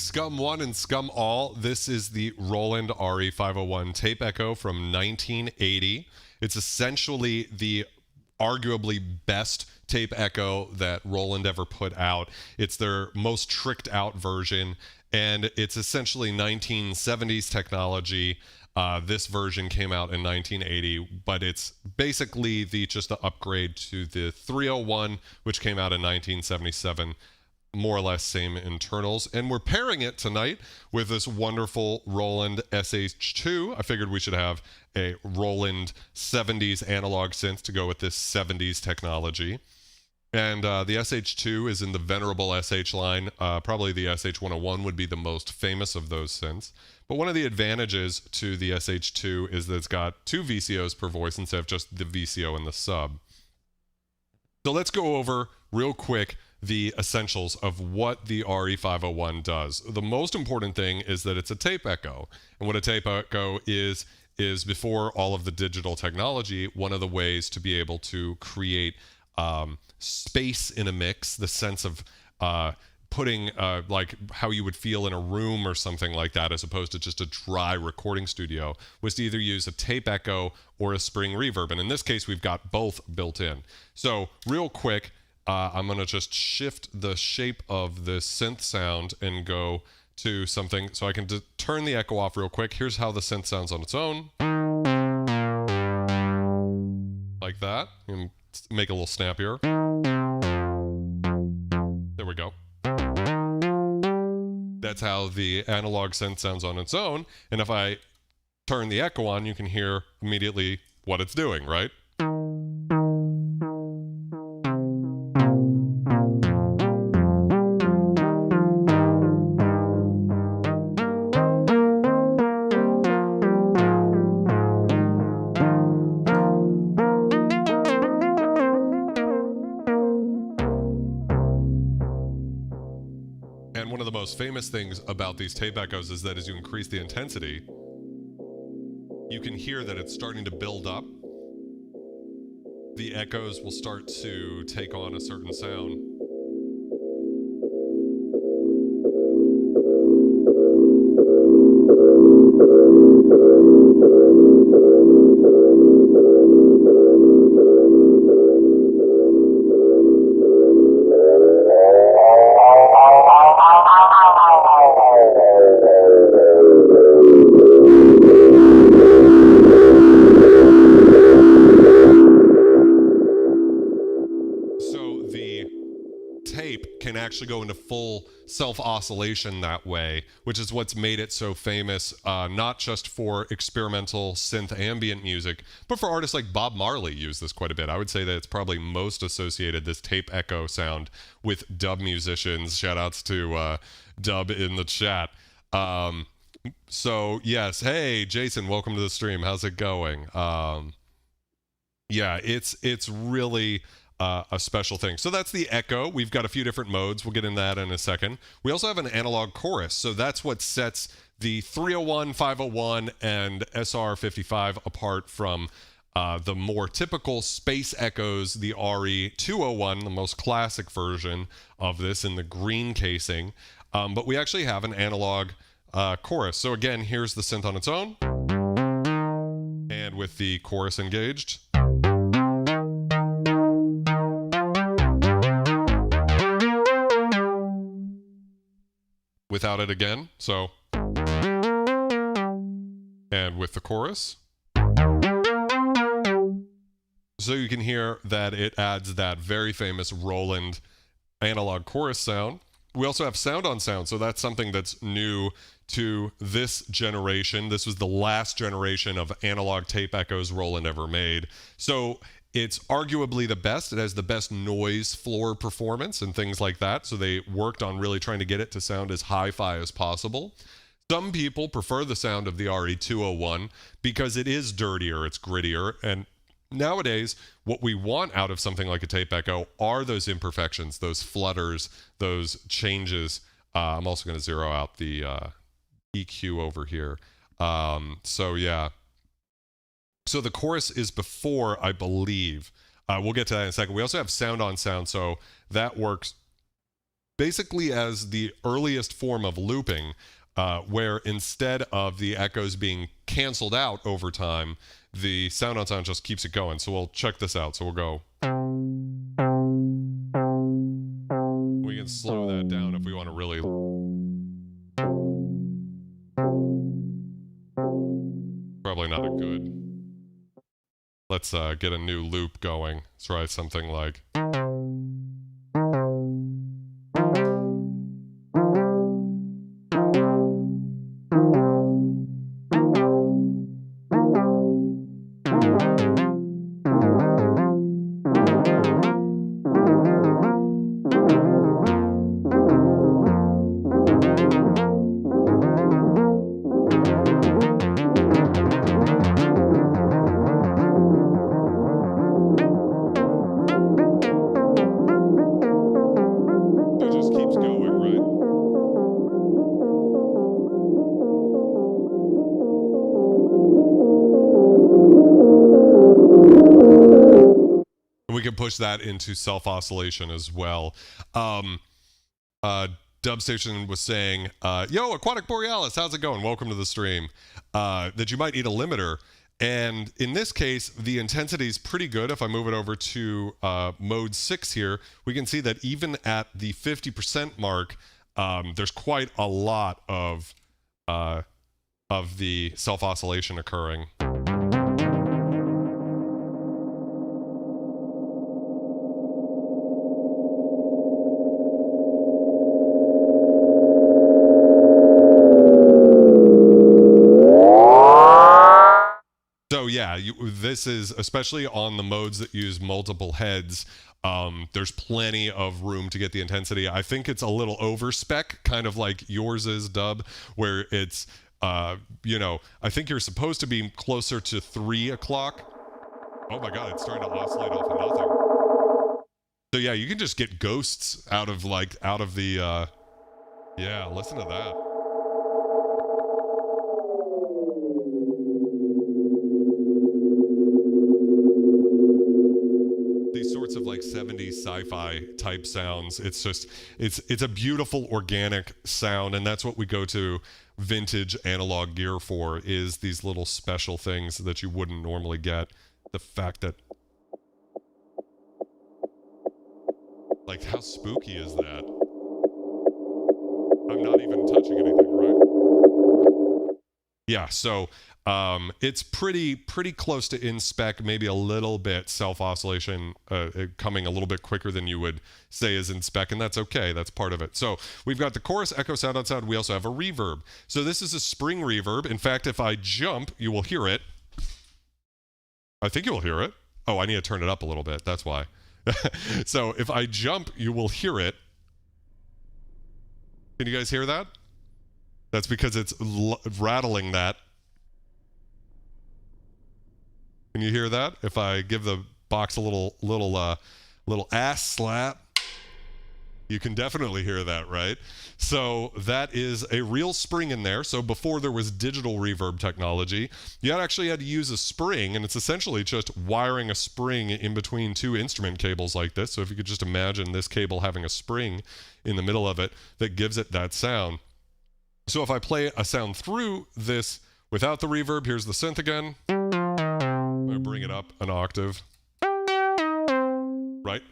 Scum 1 and Scum All. This is the Roland RE-501 tape echo from 1980. It's essentially the arguably best tape echo that Roland ever put out. It's their most tricked out version, and it's essentially 1970s technology. This version came out in 1980, but it's basically just the upgrade to the 301, which came out in 1977. More or less same internals. And we're pairing it tonight with this wonderful Roland SH-2. I figured we should have a Roland 70s analog synth to go with this 70s technology. And the SH-2 is in the venerable SH line. Probably the SH-101 would be the most famous of those synths. But one of the advantages to the SH-2 is that it's got 2 VCOs per voice instead of just the VCO and the sub. So let's go over real quick the essentials of what the RE-501 does. The most important thing is that it's a tape echo. And what a tape echo is before all of the digital technology, one of the ways to be able to create space in a mix, the sense of putting like how you would feel in a room or something like that, as opposed to just a dry recording studio, was to either use a tape echo or a spring reverb. And in this case, we've got both built in. So real quick, I'm going to just shift the shape of the synth sound and go to something. So I can turn the echo off real quick. Here's how the synth sounds on its own. Like that. And make it a little snappier. There we go. That's how the analog synth sounds on its own. And if I turn the echo on, you can hear immediately what it's doing, right? And one of the most famous things about these tape echoes is that as you increase the intensity, you can hear that it's starting to build up. The echoes will start to take on a certain sound. Can actually go into full self-oscillation that way, which is what's made it so famous, not just for experimental synth ambient music, but for artists like Bob Marley use this quite a bit. I would say that it's probably most associated, this tape echo sound, with dub musicians. Shout outs to Dub in the chat. So yes, hey Jason, welcome to the stream. How's it going? Yeah, it's really a special thing. So that's the echo. We've got a few different modes. We'll get into that in a second. We also have an analog chorus. So that's what sets the 301, 501, and SR55 apart from the more typical space echoes, the RE-201, the most classic version of this in the green casing. But we actually have an analog chorus. So again, here's the synth on its own. And with the chorus engaged. Without it again, so. And with the chorus. So you can hear that it adds that very famous Roland analog chorus sound. We also have sound on sound, so that's something that's new to this generation. This was the last generation of analog tape echoes Roland ever made. So it's arguably the best. It has the best noise floor performance and things like that. So they worked on really trying to get it to sound as hi-fi as possible. Some people prefer the sound of the RE-201 because it is dirtier, it's grittier. And nowadays, what we want out of something like a tape echo are those imperfections, those flutters, those changes. I'm also going to zero out the EQ over here. So yeah. So the chorus is before, I believe. We'll get to that in a second. We also have sound on sound, so that works basically as the earliest form of looping, where instead of the echoes being canceled out over time, the sound on sound just keeps it going. So we'll check this out. So we'll go. We can slow that down if we want to really. Probably not a good. Let's get a new loop going. Let's try something like. We can push that into self-oscillation as well. Dubstation was saying, yo, Aquatic Borealis, how's it going? Welcome to the stream. That you might need a limiter. And in this case, the intensity is pretty good. If I move it over to mode 6 here, we can see that even at the 50% mark, there's quite a lot of the self-oscillation occurring. So yeah, this is, especially on the modes that use multiple heads, there's plenty of room to get the intensity. I think it's a little over spec, kind of like yours is, Dub, where it's, you know, I think you're supposed to be closer to 3 o'clock. Oh my God, it's starting to oscillate off of nothing. So yeah, you can just get ghosts out of the, yeah, listen to that. These sorts of like 70s sci-fi type sounds. It's just, it's a beautiful organic sound, and that's what we go to vintage analog gear for, is these little special things that you wouldn't normally get. The fact that, like, how spooky is that? I'm not even touching anything, right? Yeah, so it's pretty close to in spec, maybe a little bit self-oscillation coming a little bit quicker than you would say is in spec, and that's okay. That's part of it. So we've got the chorus, echo, sound on sound. We also have a reverb. So this is a spring reverb. In fact, if I jump, you will hear it. I think you will hear it. Oh, I need to turn it up a little bit. That's why. So if I jump, you will hear it. Can you guys hear that? That's because it's rattling that. Can you hear that? If I give the box a little ass slap, you can definitely hear that, right? So that is a real spring in there. So before there was digital reverb technology, you actually had to use a spring, and it's essentially just wiring a spring in between two instrument cables like this. So if you could just imagine this cable having a spring in the middle of it that gives it that sound. So if I play a sound through this without the reverb, here's the synth again. I'm going to bring it up an octave. Right?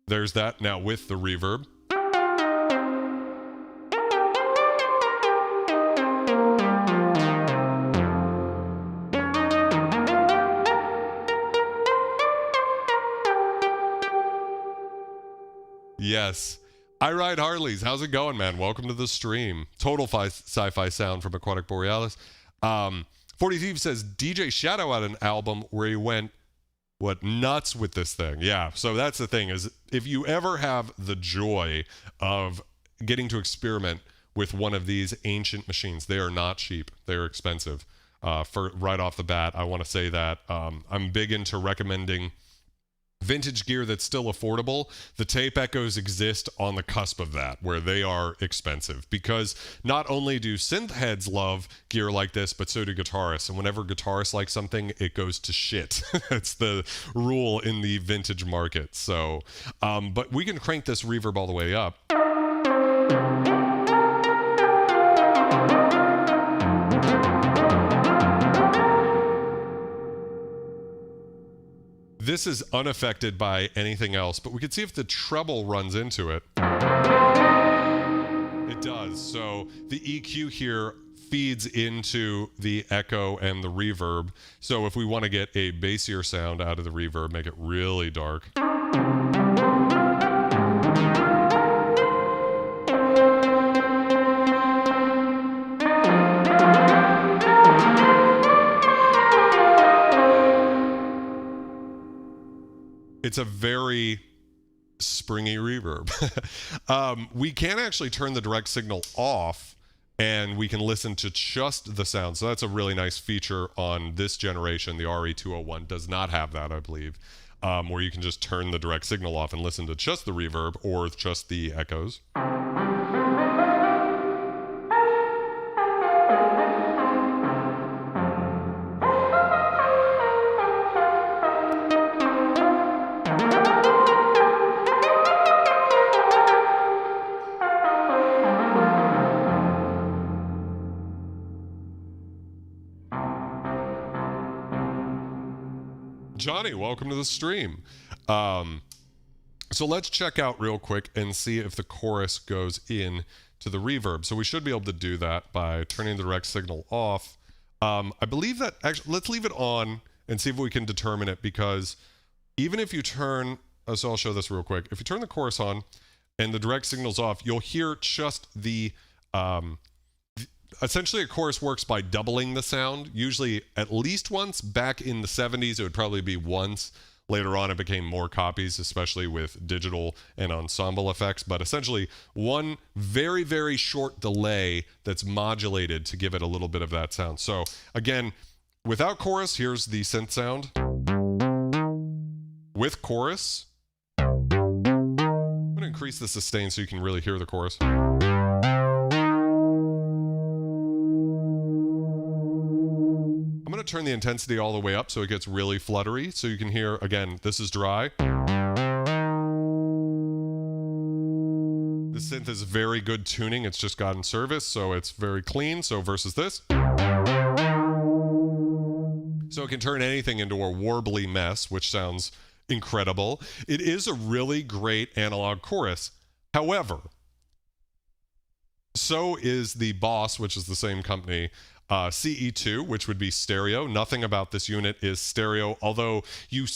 There's that now with the reverb. Yes. I ride Harleys. How's it going, man? Welcome to the stream. Total sci-fi sound from Aquatic Borealis. 40 Thieves says DJ Shadow had an album where he went nuts with this thing. Yeah, so that's the thing, is if you ever have the joy of getting to experiment with one of these ancient machines, they are not cheap. They are expensive. For right off the bat, I want to say that I'm big into recommending vintage gear that's still affordable, the tape echoes exist on the cusp of that, where they are expensive, because not only do synth heads love gear like this, but so do guitarists. And whenever guitarists like something, it goes to shit. It's the rule in the vintage market. So, but we can crank this reverb all the way up. This is unaffected by anything else, but we can see if the treble runs into it. It does. So the EQ here feeds into the echo and the reverb. So if we want to get a bassier sound out of the reverb, make it really dark. It's a very springy reverb. We can actually turn the direct signal off and we can listen to just the sound. So that's a really nice feature on this generation. The RE-501 does not have that, I believe, where you can just turn the direct signal off and listen to just the reverb or just the echoes. Johnny, welcome to the stream. So let's check out real quick and see if the chorus goes in to the reverb. So we should be able to do that by turning the direct signal off. I believe that actually, let's leave it on and see if we can determine it, because even if you turn, so I'll show this real quick. If you turn the chorus on and the direct signal's off, you'll hear just the, essentially a chorus works by doubling the sound, usually at least once. Back in the 70s, it would probably be once. Later on, it became more copies, especially with digital and ensemble effects. But essentially, one very, very short delay that's modulated to give it a little bit of that sound. So again, without chorus, here's the synth sound. With chorus, I'm going to increase the sustain so you can really hear the chorus. I'm going to turn the intensity all the way up so it gets really fluttery, so you can hear, again, this is dry. The synth is very good tuning. It's just gotten service, so it's very clean. So versus this. So it can turn anything into a warbly mess, which sounds incredible. It is a really great analog chorus. However, so is the Boss, which is the same company, CE2, which would be stereo. Nothing about this unit is stereo, although you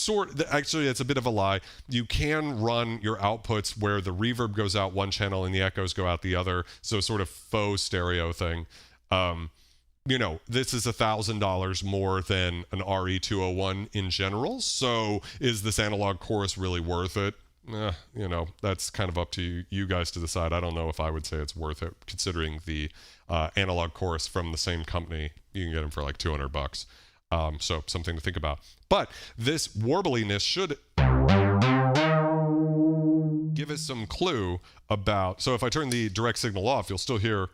actually, it's a bit of a lie. You can run your outputs where the reverb goes out one channel and the echoes go out the other, so sort of faux stereo thing. You know, this is $1,000 more than an RE-501 in general, so is this analog chorus really worth it? You know, that's kind of up to you guys to decide. I don't know if I would say it's worth it, considering the analog chorus from the same company. You can get them for like $200. So something to think about. But this warbliness should give us some clue about, so if I turn the direct signal off, you'll still hear.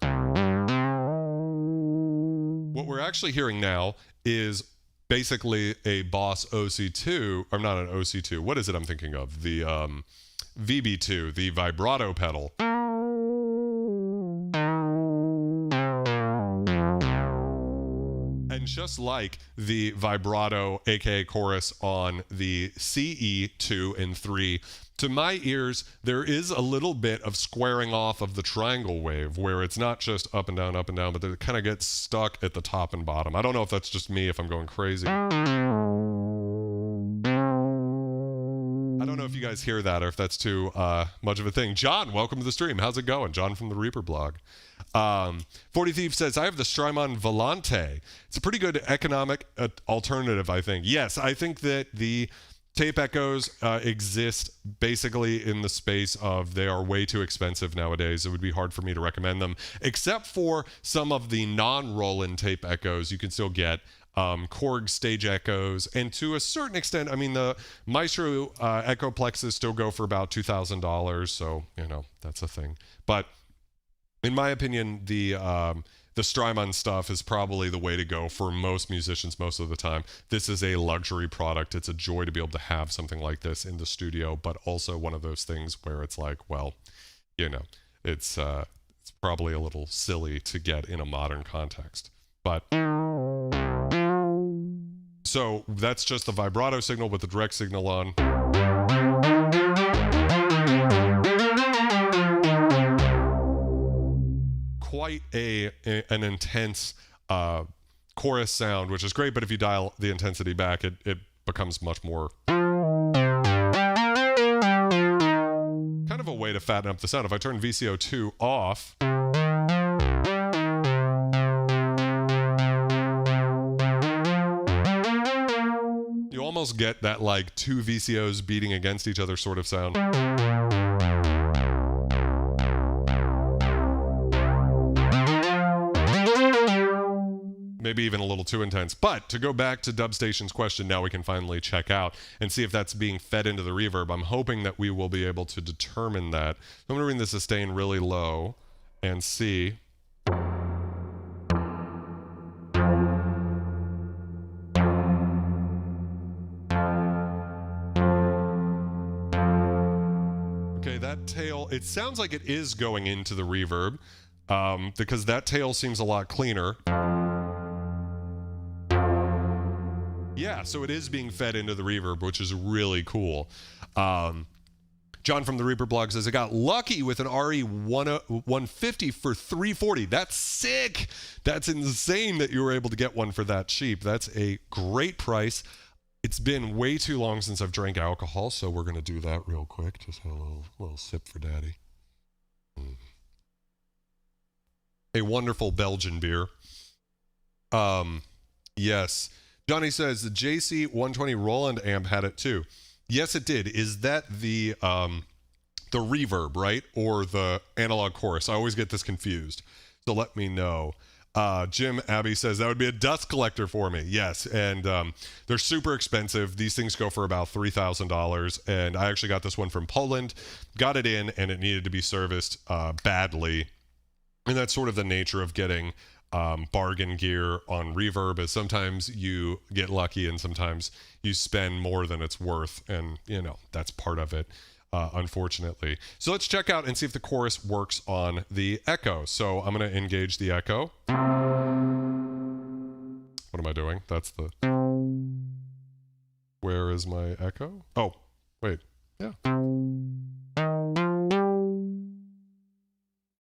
What we're actually hearing now is basically a Boss OC2, or not an OC2, what is it I'm thinking of? The VB2, the vibrato pedal. And just like the vibrato, aka chorus, on the CE2 and 3, to my ears, there is a little bit of squaring off of the triangle wave, where it's not just up and down, but it kind of gets stuck at the top and bottom. I don't know if that's just me, if I'm going crazy. I don't know if you guys hear that or if that's too much of a thing. John, welcome to the stream. How's it going? John from the Reaper blog. 40 Thief says, I have the Strymon Volante. It's a pretty good economic alternative, I think. Yes, I think that the tape echoes exist basically in the space of they are way too expensive nowadays. It would be hard for me to recommend them, except for some of the non-Roland tape echoes you can still get Korg stage echoes, and to a certain extent, I mean, the Maestro echo plexes still go for about $2,000, so you know that's a thing. But in my opinion, the Strymon stuff is probably the way to go for most musicians most of the time. This is a luxury product. It's a joy to be able to have something like this in the studio, but also one of those things where it's like, well, you know, it's probably a little silly to get in a modern context. But so that's just the vibrato signal with the direct signal on. Quite an intense chorus sound, which is great, but if you dial the intensity back, it becomes much more kind of a way to fatten up the sound. If I turn VCO2 off, you almost get that like two VCOs beating against each other sort of sound. Maybe even a little too intense. But to go back to DubStation's question, now we can finally check out and see if that's being fed into the reverb. I'm hoping that we will be able to determine that. I'm going to bring the sustain really low and see. Okay, that tail, it sounds like it is going into the reverb because that tail seems a lot cleaner. Yeah, so it is being fed into the reverb, which is really cool. John from the Reaper blog says, I got lucky with an RE-150 for $340. That's sick. That's insane that you were able to get one for that cheap. That's a great price. It's been way too long since I've drank alcohol, so we're going to do that real quick. Just have a little sip for daddy. A wonderful Belgian beer. Yes. Johnny says the JC120 Roland amp had it too. Yes, it did. Is that the reverb, right? Or the analog chorus? I always get this confused. So let me know. Jim Abbey says that would be a dust collector for me. Yes, and they're super expensive. These things go for about $3,000, and I actually got this one from Poland, got it in, and it needed to be serviced badly. And that's sort of the nature of getting bargain gear on reverb, is sometimes you get lucky and sometimes you spend more than it's worth, and you know that's part of it, unfortunately. So let's check out and see if the chorus works on the echo. So I'm going to engage the echo. What am I doing? That's the... Where is my echo? Oh, wait. Yeah.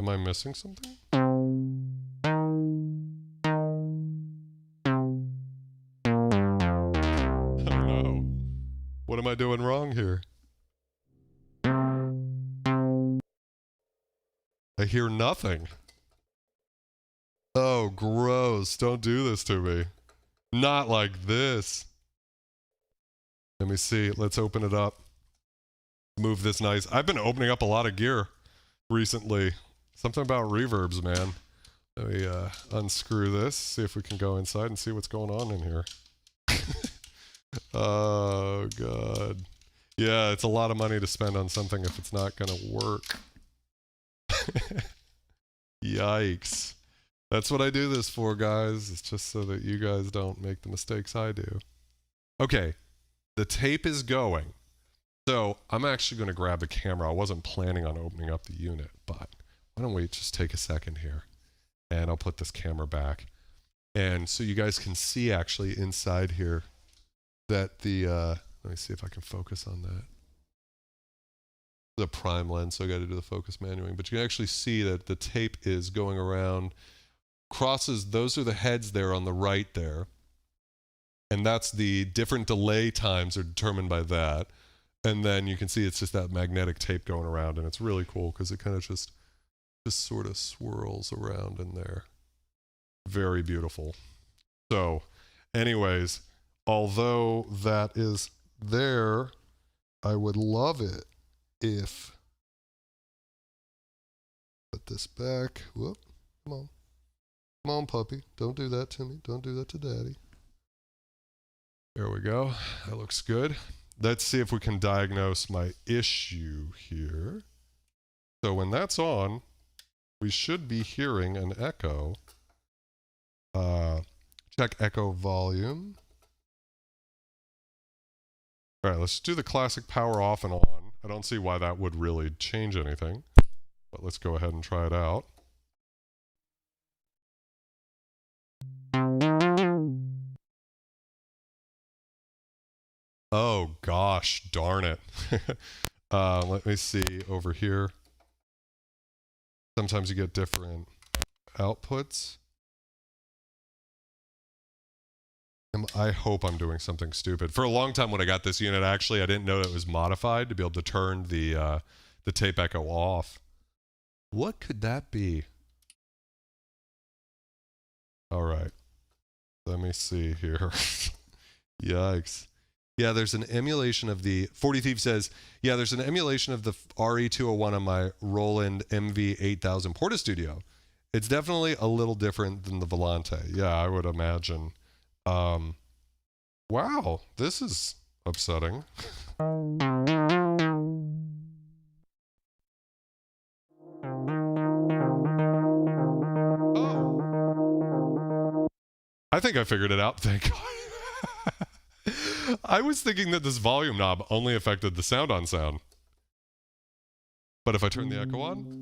Am I missing something? What am I doing wrong here? I hear nothing. Oh, gross. Don't do this to me. Not like this. Let me see. Let's open it up. Move this nice. I've been opening up a lot of gear recently. Something about reverbs, man. Let me unscrew this, see if we can go inside and see what's going on in here. Oh, God. Yeah, it's a lot of money to spend on something if it's not going to work. Yikes. That's what I do this for, guys. It's just so that you guys don't make the mistakes I do. Okay, the tape is going. So I'm actually going to grab the camera. I wasn't planning on opening up the unit, but why don't we just take a second here, and I'll put this camera back. And so you guys can see actually inside here that the, let me see if I can focus on that. The prime lens, so I got to do the focus manuing, but you can actually see that the tape is going around, crosses, those are the heads there on the right there. And that's the different delay times are determined by that. And then you can see it's just that magnetic tape going around, and it's really cool because it kind of just sort of swirls around in there. Very beautiful. So anyways, although that is there, I would love it if, put this back. Whoop, come on. Come on, puppy. Don't do that to me. Don't do that to daddy. There we go. That looks good. Let's see if we can diagnose my issue here. So when that's on, we should be hearing an echo. Check echo volume. All right, let's do the classic power off and on. I don't see why that would really change anything, but let's go ahead and try it out. Oh gosh, darn it. Let me see over here. Sometimes you get different outputs. I hope I'm doing something stupid. For a long time when I got this unit, actually, I didn't know it was modified to be able to turn the tape echo off. What could that be? All right. Let me see here. Yikes. Yeah, there's an emulation of the... 40 Thief says, yeah, there's an emulation of the RE-501 on my Roland MV-8000 Porta Studio. It's definitely a little different than the Volante. Yeah, I would imagine. Wow, this is upsetting. Oh. I think I figured it out, thank God. I was thinking that this volume knob only affected the sound on sound. But if I turn the echo on...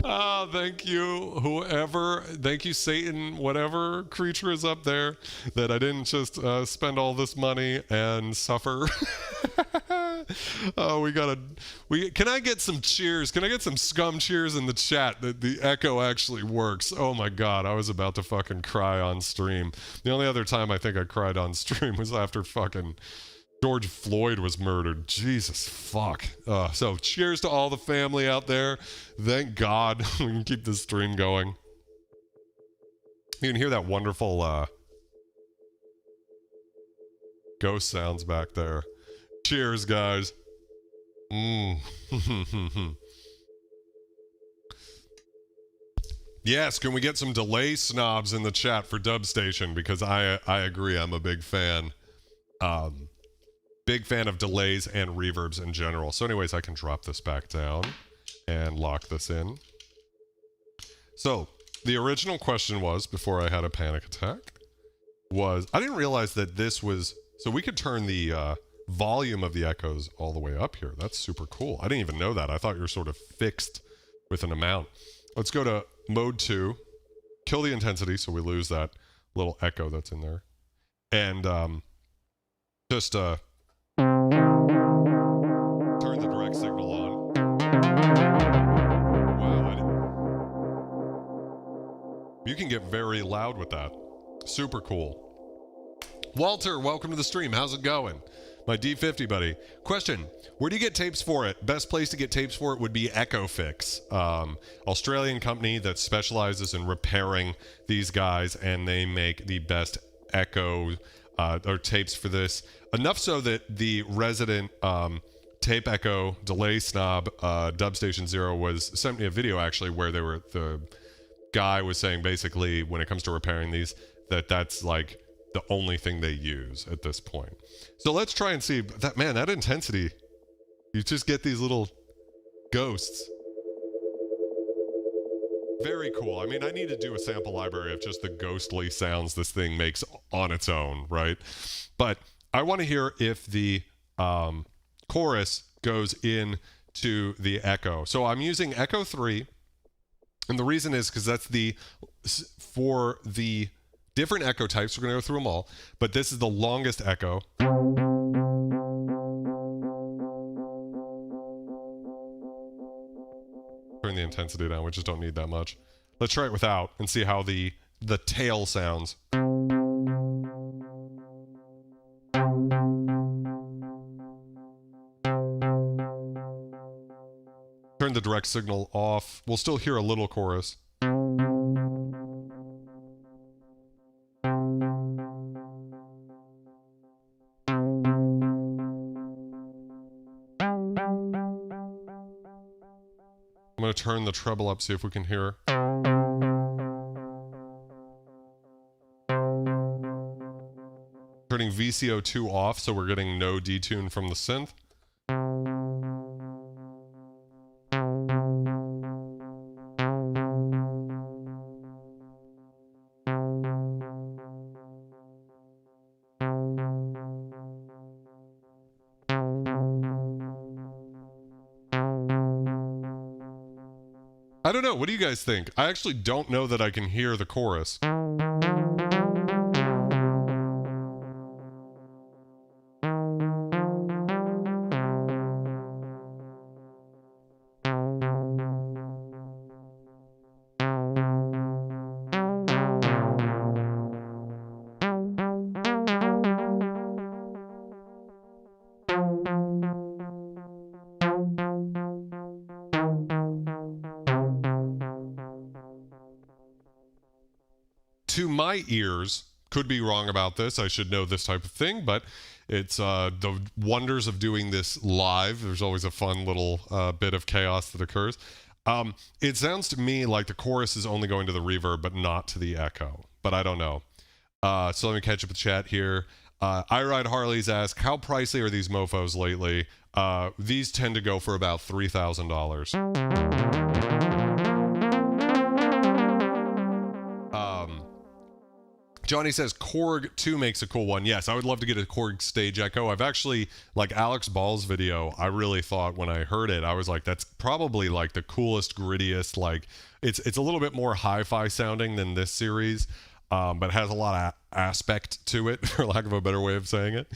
Ah, thank you, whoever. Thank you, Satan, whatever creature is up there, that I didn't just spend all this money and suffer. Oh, can I get some cheers? Can I get some scum cheers in the chat that the echo actually works? Oh my God, I was about to fucking cry on stream. The only other time I think I cried on stream was after fucking George Floyd was murdered. Jesus fuck. So cheers to all the family out there. Thank God we can keep this stream going. You can hear that wonderful ghost sounds back there. Cheers, guys. Yes, can we get some delay snobs in the chat for Dubstation? Because I agree, I'm a big fan. Big fan of delays and reverbs in general. So anyways, I can drop this back down and lock this in. So the original question was, before I had a panic attack, was I didn't realize that this was, so we could turn the volume of the echoes all the way up here. That's super cool. I didn't even know that. I thought you were sort of fixed with an amount. Let's go to mode 2, kill the intensity so we lose that little echo that's in there. And just turn the direct signal on. Wow, you can get very loud with that. Super cool. Walter, welcome to the stream. How's it going? My D50 buddy. Question, where do you get tapes for it? Best place to get tapes for it would be EchoFix. Australian company that specializes in repairing these guys, and they make the best echo or tapes for this. Enough so that the resident tape echo delay snob Dubstation Zero sent me a video actually where the guy was saying basically when it comes to repairing these that's like the only thing they use at this point. So let's try and see that, man, that intensity, you just get these little ghosts. Very cool. I mean, I need to do a sample library of just the ghostly sounds this thing makes on its own, right? But I want to hear if the chorus goes into the echo. So I'm using Echo 3, and the reason is because that's for the different echo types, we're going to go through them all, but this is the longest echo. Turn the intensity down, we just don't need that much. Let's try it without and see how the tail sounds. Turn the direct signal off. We'll still hear a little chorus. I'm going to turn the treble up, see if we can hear. I'm turning VCO2 off so we're getting no detune from the synth. I don't know. What do you guys think? I actually don't know that I can hear the chorus. To my ears, could be wrong about this, I should know this type of thing, but it's the wonders of doing this live. There's always a fun little bit of chaos that occurs. It sounds to me like the chorus is only going to the reverb, but not to the echo, but I don't know. So let me catch up with chat here. I Ride Harley's ask, how pricey are these mofos lately? These tend to go for about $3,000. Johnny says Korg 2 makes a cool one. Yes, I would love to get a Korg stage echo. I've actually, like Alex Ball's video, I really thought when I heard it, I was like, that's probably like the coolest, grittiest, like, it's a little bit more hi-fi sounding than this series, but has a lot of aspect to it, for lack of a better way of saying it.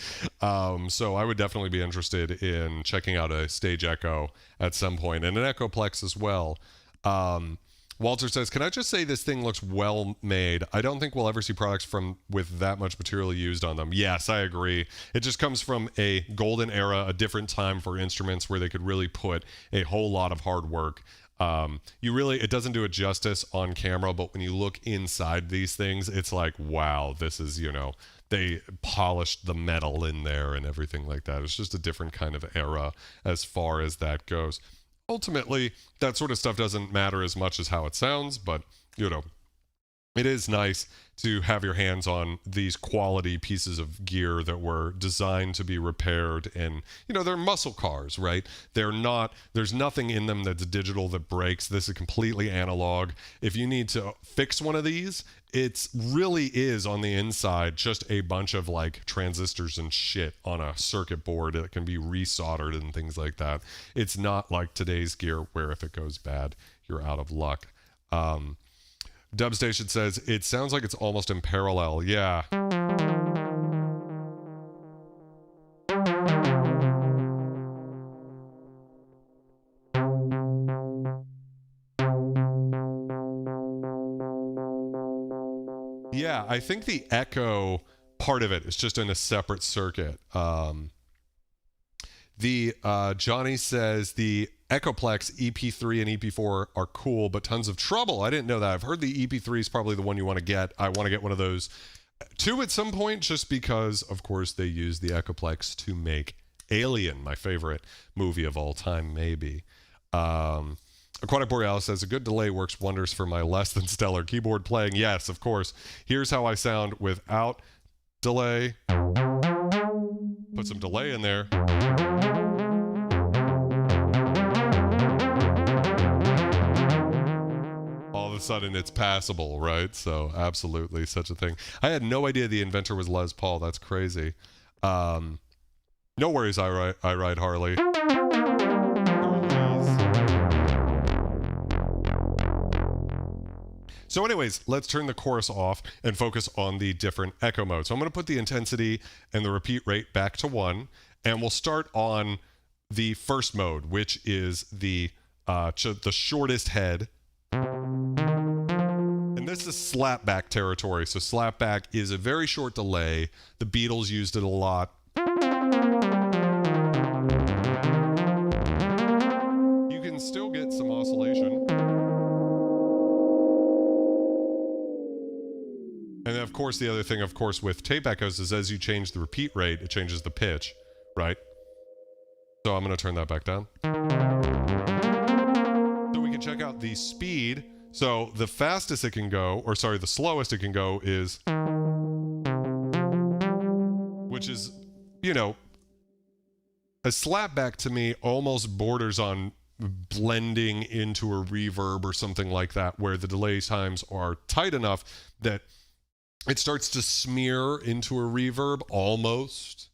So I would definitely be interested in checking out a stage echo at some point, and an Echoplex as well. Walter says, can I just say this thing looks well made? I don't think we'll ever see products with that much material used on them. Yes, I agree. It just comes from a golden era, a different time for instruments where they could really put a whole lot of hard work. It doesn't do it justice on camera, but when you look inside these things, it's like, wow, this is, they polished the metal in there and everything like that. It's just a different kind of era as far as that goes. Ultimately, that sort of stuff doesn't matter as much as how it sounds, but, it is nice to have your hands on these quality pieces of gear that were designed to be repaired, and, they're muscle cars, right? There's nothing in them that's digital that breaks. This is completely analog. If you need to fix one of these, it really is on the inside just a bunch of like transistors and shit on a circuit board that can be resoldered and things like that. It's not like today's gear where if it goes bad, you're out of luck. Dubstation says, it sounds like it's almost in parallel. Yeah. Yeah, I think the echo part of it is just in a separate circuit. Johnny says the Echoplex EP3 and EP4 are cool, but tons of trouble. I didn't know that. I've heard the EP3 is probably the one you want to get. I want to get one of those too at some point, just because, of course, they use the Echoplex to make Alien, my favorite movie of all time, maybe. Aquatic Borealis says, a good delay works wonders for my less than stellar keyboard playing. Yes, of course. Here's how I sound without delay. Put some delay in there. All of a sudden it's passable, right? So absolutely such a thing. I had no idea the inventor was Les Paul. That's crazy. No worries, I ride Harley. So anyways, let's turn the chorus off and focus on the different echo modes. So I'm going to put the intensity and the repeat rate back to 1, and we'll start on the first mode, which is the shortest head. And this is slapback territory. So slapback is a very short delay. The Beatles used it a lot. You can still get some oscillation. And then, of course, the other thing, of course, with tape echoes is as you change the repeat rate, it changes the pitch, right? So I'm going to turn that back down. So we can check out the speed. So the fastest it can go, or sorry, the slowest it can go is... which is, you know, a slapback to me almost borders on blending into a reverb or something like that, where the delay times are tight enough that it starts to smear into a reverb almost.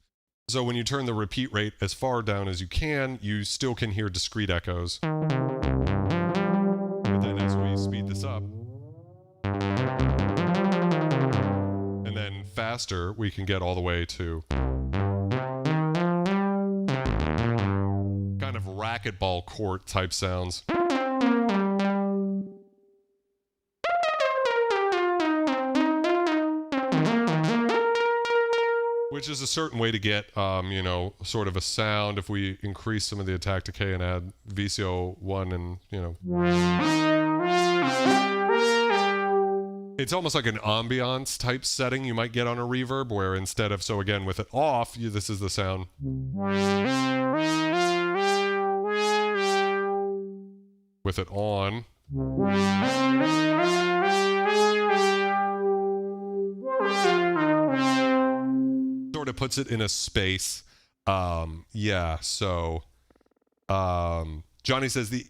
So when you turn the repeat rate as far down as you can, you still can hear discrete echoes. But then as we speed this up, and then faster, we can get all the way to kind of racquetball court type sounds. Which is a certain way to get, you know, sort of a sound if we increase some of the attack decay and add VCO1 and, you know. It's almost like an ambience type setting you might get on a reverb, where instead of, so again, with it off, this is the sound. With it on. Sort of puts it in a space. Yeah, so Johnny says the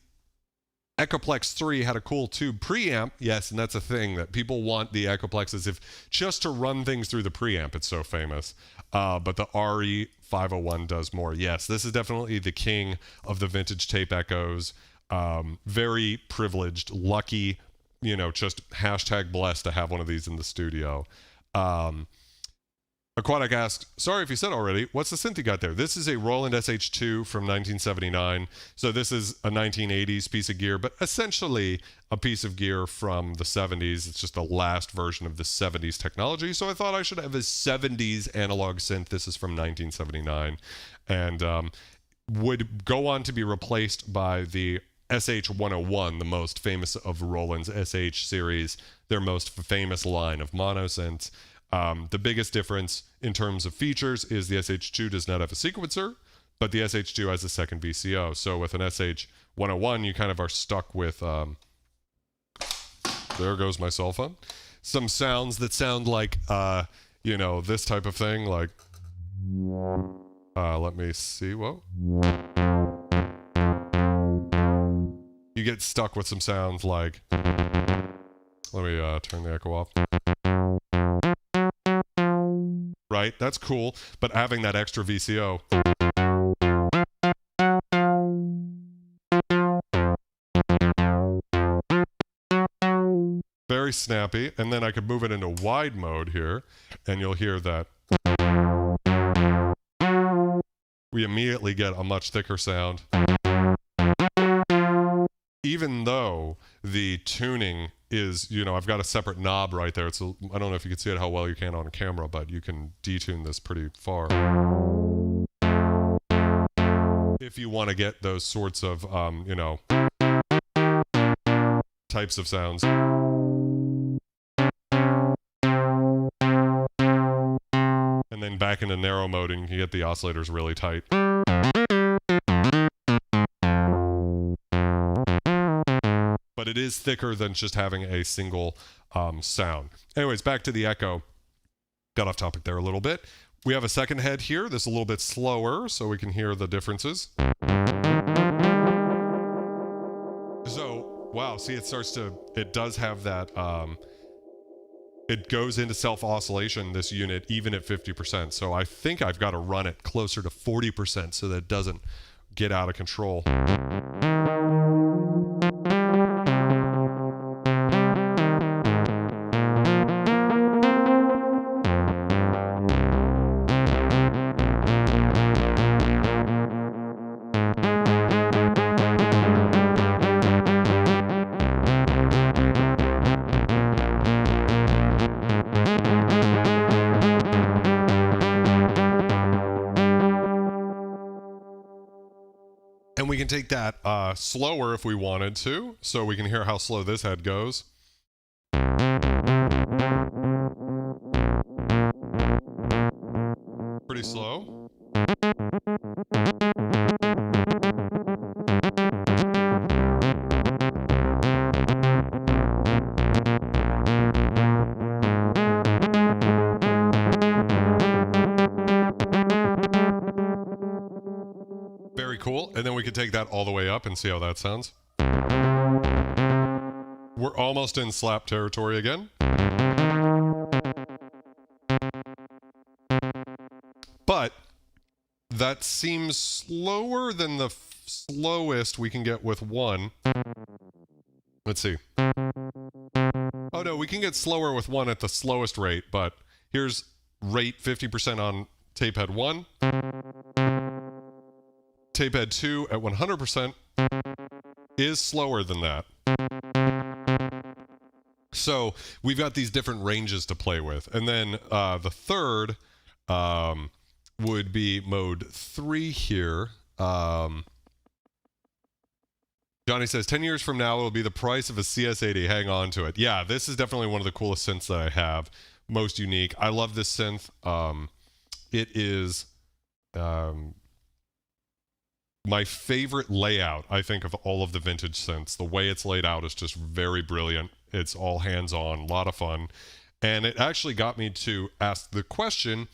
Echoplex 3 had a cool tube preamp. Yes, and that's a thing that people want the Echoplex as if just to run things through the preamp. It's so famous. But the RE-501 does more. Yes, this is definitely the king of the vintage tape echoes. Very privileged, lucky, you know, just hashtag blessed to have one of these in the studio. Aquatic asks, sorry if you said already, what's the synth you got there? This is a Roland SH-2 from 1979. So this is a 1980s piece of gear, but essentially a piece of gear from the 70s. It's just the last version of the 70s technology. So I thought I should have a 70s analog synth. This is from 1979 and would go on to be replaced by the SH-101, the most famous of Roland's SH series, their most famous line of mono synths. The biggest difference in terms of features is the SH-2 does not have a sequencer, but the SH-2 has a second VCO. So with an SH-101, you kind of are stuck with, there goes my cell phone, some sounds that sound like, you know, this type of thing, like, let me see, whoa. You get stuck with some sounds like, let me turn the echo off. Right, that's cool, but having that extra VCO. Very snappy, and then I could move it into wide mode here, and you'll hear that. We immediately get a much thicker sound. Even though the tuning is, you know, I've got a separate knob right there. It's I don't know if you can see it how well you can on camera, but you can detune this pretty far. If you want to get those sorts of, you know, types of sounds. And then back into narrow mode and you get the oscillators really tight. But it is thicker than just having a single sound. Anyways, back to the echo. Got off topic there a little bit. We have a second head here. This is a little bit slower, so we can hear the differences. So, wow, see, it does have that, it goes into self-oscillation, this unit, even at 50%. So I think I've got to run it closer to 40% so that it doesn't get out of control. And we can take that slower if we wanted to, so we can hear how slow this head goes. Pretty slow. cool. And then we could take that all the way up and see how that sounds. We're almost in slap territory again. But that seems slower than the slowest we can get with one. Let's see. Oh no, we can get slower with one at the slowest rate, but here's rate 50% on tape head 1. Tape head 2 at 100% is slower than that. So we've got these different ranges to play with. And then the third would be mode 3 here. Johnny says, 10 years from now, it'll be the price of a CS80. Hang on to it. Yeah, this is definitely one of the coolest synths that I have. Most unique. I love this synth. It is my favorite layout, I think, of all of the vintage synths. The way it's laid out is just very brilliant. It's all hands-on, a lot of fun. And it actually got me to ask the question,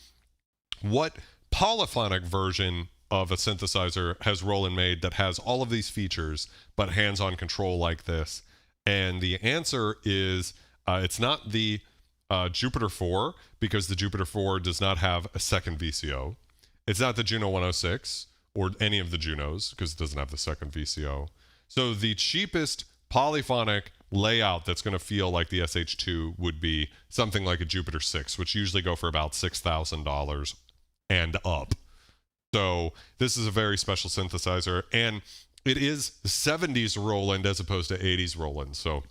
what polyphonic version of a synthesizer has Roland made that has all of these features, but hands-on control like this? And the answer is, it's not the Jupiter 4, because the Jupiter 4 does not have a second VCO. It's not the Juno 106, or any of the Junos, because it doesn't have the second VCO. So the cheapest polyphonic layout that's going to feel like the SH-2 would be something like a Jupiter 6, which usually go for about $6,000 and up. So this is a very special synthesizer, and it is 70s Roland as opposed to 80s Roland. So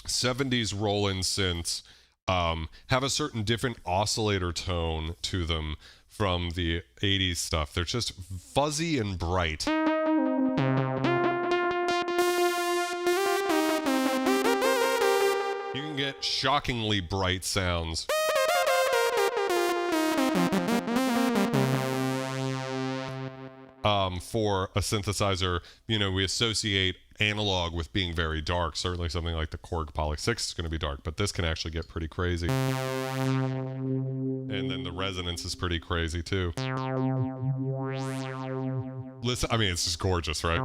70s Roland synths have a certain different oscillator tone to them from the 80s stuff. They're just fuzzy and bright. You can get shockingly bright sounds. For a synthesizer, you know, we associate analog with being very dark. Certainly something like the Korg Poly 6 is going to be dark, but this can actually get pretty crazy. And then the resonance is pretty crazy too. Listen, I mean, it's just gorgeous, right?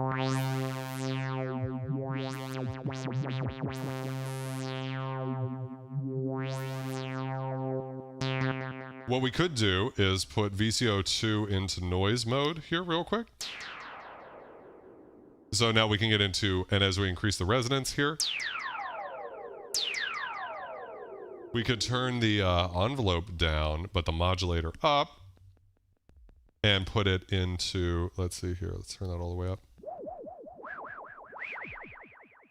What we could do is put VCO2 into noise mode here real quick. So now we can get into, and as we increase the resonance here, we could turn the envelope down, but the modulator up, and put it into, let's see here, let's turn that all the way up.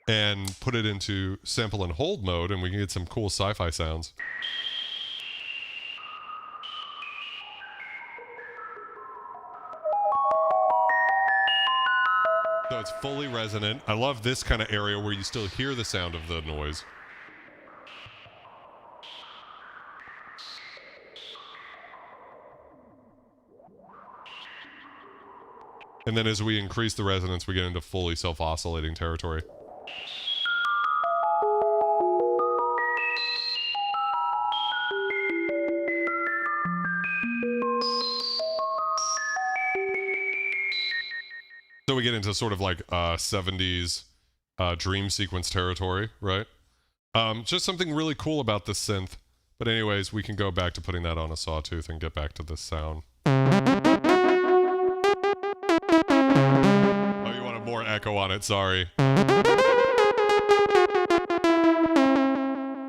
And put it into sample and hold mode, and we can get some cool sci-fi sounds. So it's fully resonant. I love this kind of area where you still hear the sound of the noise. And then as we increase the resonance, we get into fully self-oscillating territory. So we get into sort of like 70s dream sequence territory, right? Just something really cool about this synth. But anyways, we can go back to putting that on a sawtooth and get back to this sound. Oh, you wanted more echo on it, sorry.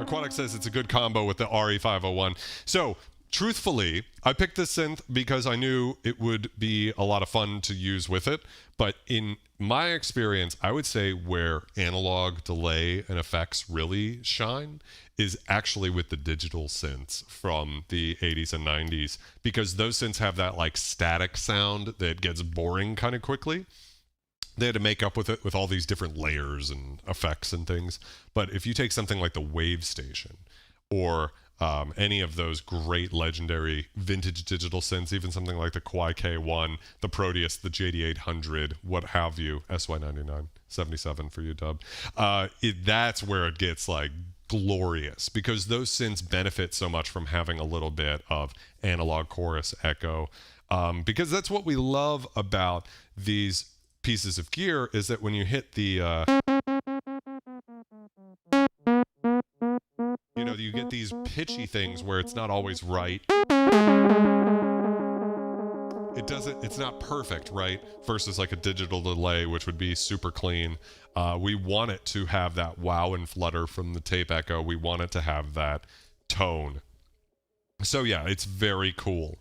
Aquatic says it's a good combo with the RE-501. So, truthfully, I picked this synth because I knew it would be a lot of fun to use with it. But in my experience, I would say where analog delay and effects really shine is actually with the digital synths from the 80s and 90s, because those synths have that like static sound that gets boring kind of quickly. They had to make up with it with all these different layers and effects and things. But if you take something like the Wave Station or any of those great legendary vintage digital synths, even something like the Kwai K1, the Proteus, the JD800, what have you, SY99, 77 for you, Dub. That's where it gets like glorious because those synths benefit so much from having a little bit of analog chorus echo. Because that's what we love about these pieces of gear is that when you hit the, you know, you get these pitchy things where it's not always right. It's not perfect, right? Versus like a digital delay, which would be super clean. We want it to have that wow and flutter from the tape echo. We want it to have that tone. So yeah, it's very cool.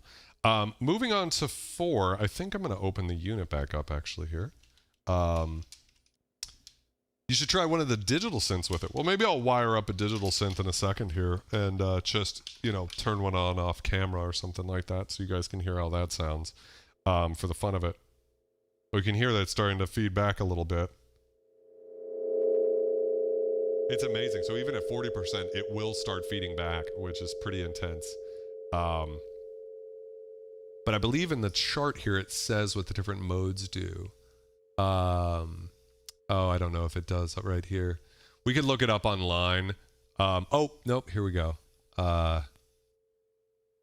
Moving on to 4, I think I'm going to open the unit back up actually here. You should try one of the digital synths with it. Well, maybe I'll wire up a digital synth in a second here and just, you know, turn one on off camera or something like that so you guys can hear how that sounds for the fun of it. We can hear that it's starting to feed back a little bit. It's amazing. So even at 40%, it will start feeding back, which is pretty intense. But I believe in the chart here, it says what the different modes do. Oh, I don't know if it does right here. We could look it up online. Oh, nope, here we go.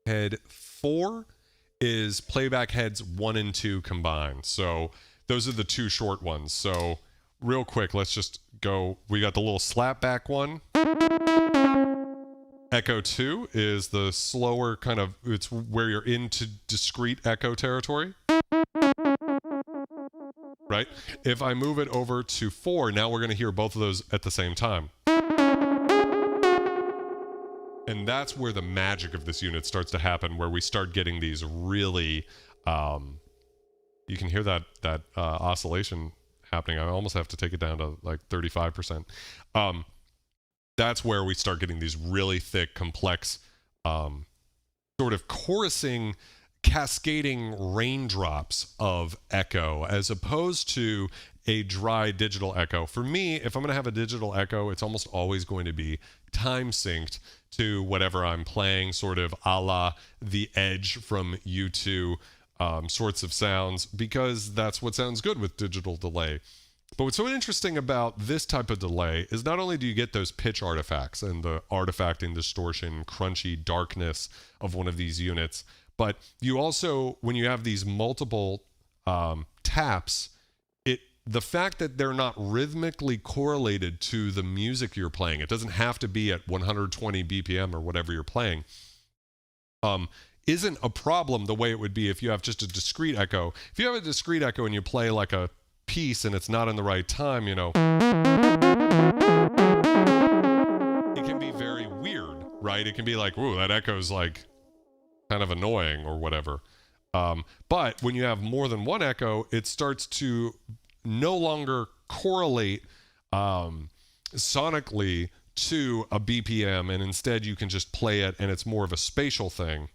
Head 4 is playback heads 1 and 2 combined. So those are the 2 short ones. So real quick, let's just go. We got the little slapback one. Echo 2 is the slower kind of, it's where you're into discrete echo territory. Right? If I move it over to 4, now we're going to hear both of those at the same time. And that's where the magic of this unit starts to happen, where we start getting these really, you can hear that oscillation happening. I almost have to take it down to like 35%. That's where we start getting these really thick, complex, sort of chorusing, cascading raindrops of echo as opposed to a dry digital echo. For me, if I'm going to have a digital echo, it's almost always going to be time synced to whatever I'm playing, sort of a la The Edge from U2 sorts of sounds, because that's what sounds good with digital delay. But what's so interesting about this type of delay is not only do you get those pitch artifacts and the artifacting, distortion, crunchy darkness of one of these units, but you also, when you have these multiple taps, the fact that they're not rhythmically correlated to the music you're playing, it doesn't have to be at 120 BPM or whatever you're playing, isn't a problem the way it would be if you have just a discrete echo. If you have a discrete echo and you play like a piece and it's not in the right time, you know, it can be very weird, right? It can be like, ooh, that echo's like kind of annoying or whatever. But when you have more than one echo, it starts to no longer correlate sonically to a BPM, and instead you can just play it and it's more of a spatial thing.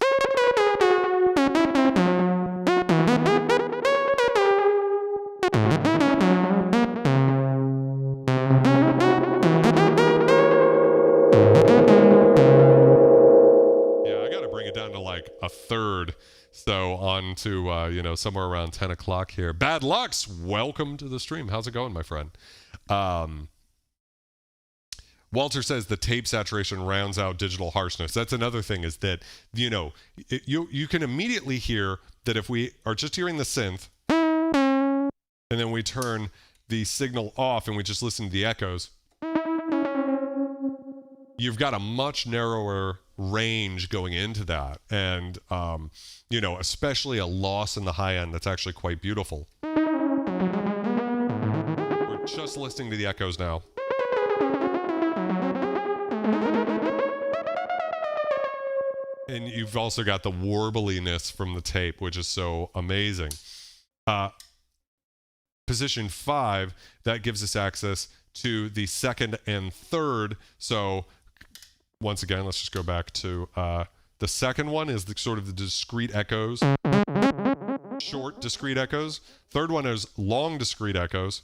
A third, so on to you know, somewhere around 10 o'clock here. Bad Lux, welcome to the stream. How's it going, my friend? Walter says the tape saturation rounds out digital harshness. That's another thing, is that, you know, you can immediately hear that if we are just hearing the synth and then we turn the signal off and we just listen to the echoes, you've got a much narrower range going into that, and you know, especially a loss in the high end that's actually quite beautiful. We're just listening to the echoes now. And you've also got the warbliness from the tape, which is so amazing. Position 5, that gives us access to the second and third. So once again, let's just go back to the second one is the sort of the discrete echoes, short discrete echoes. Third one is long discrete echoes.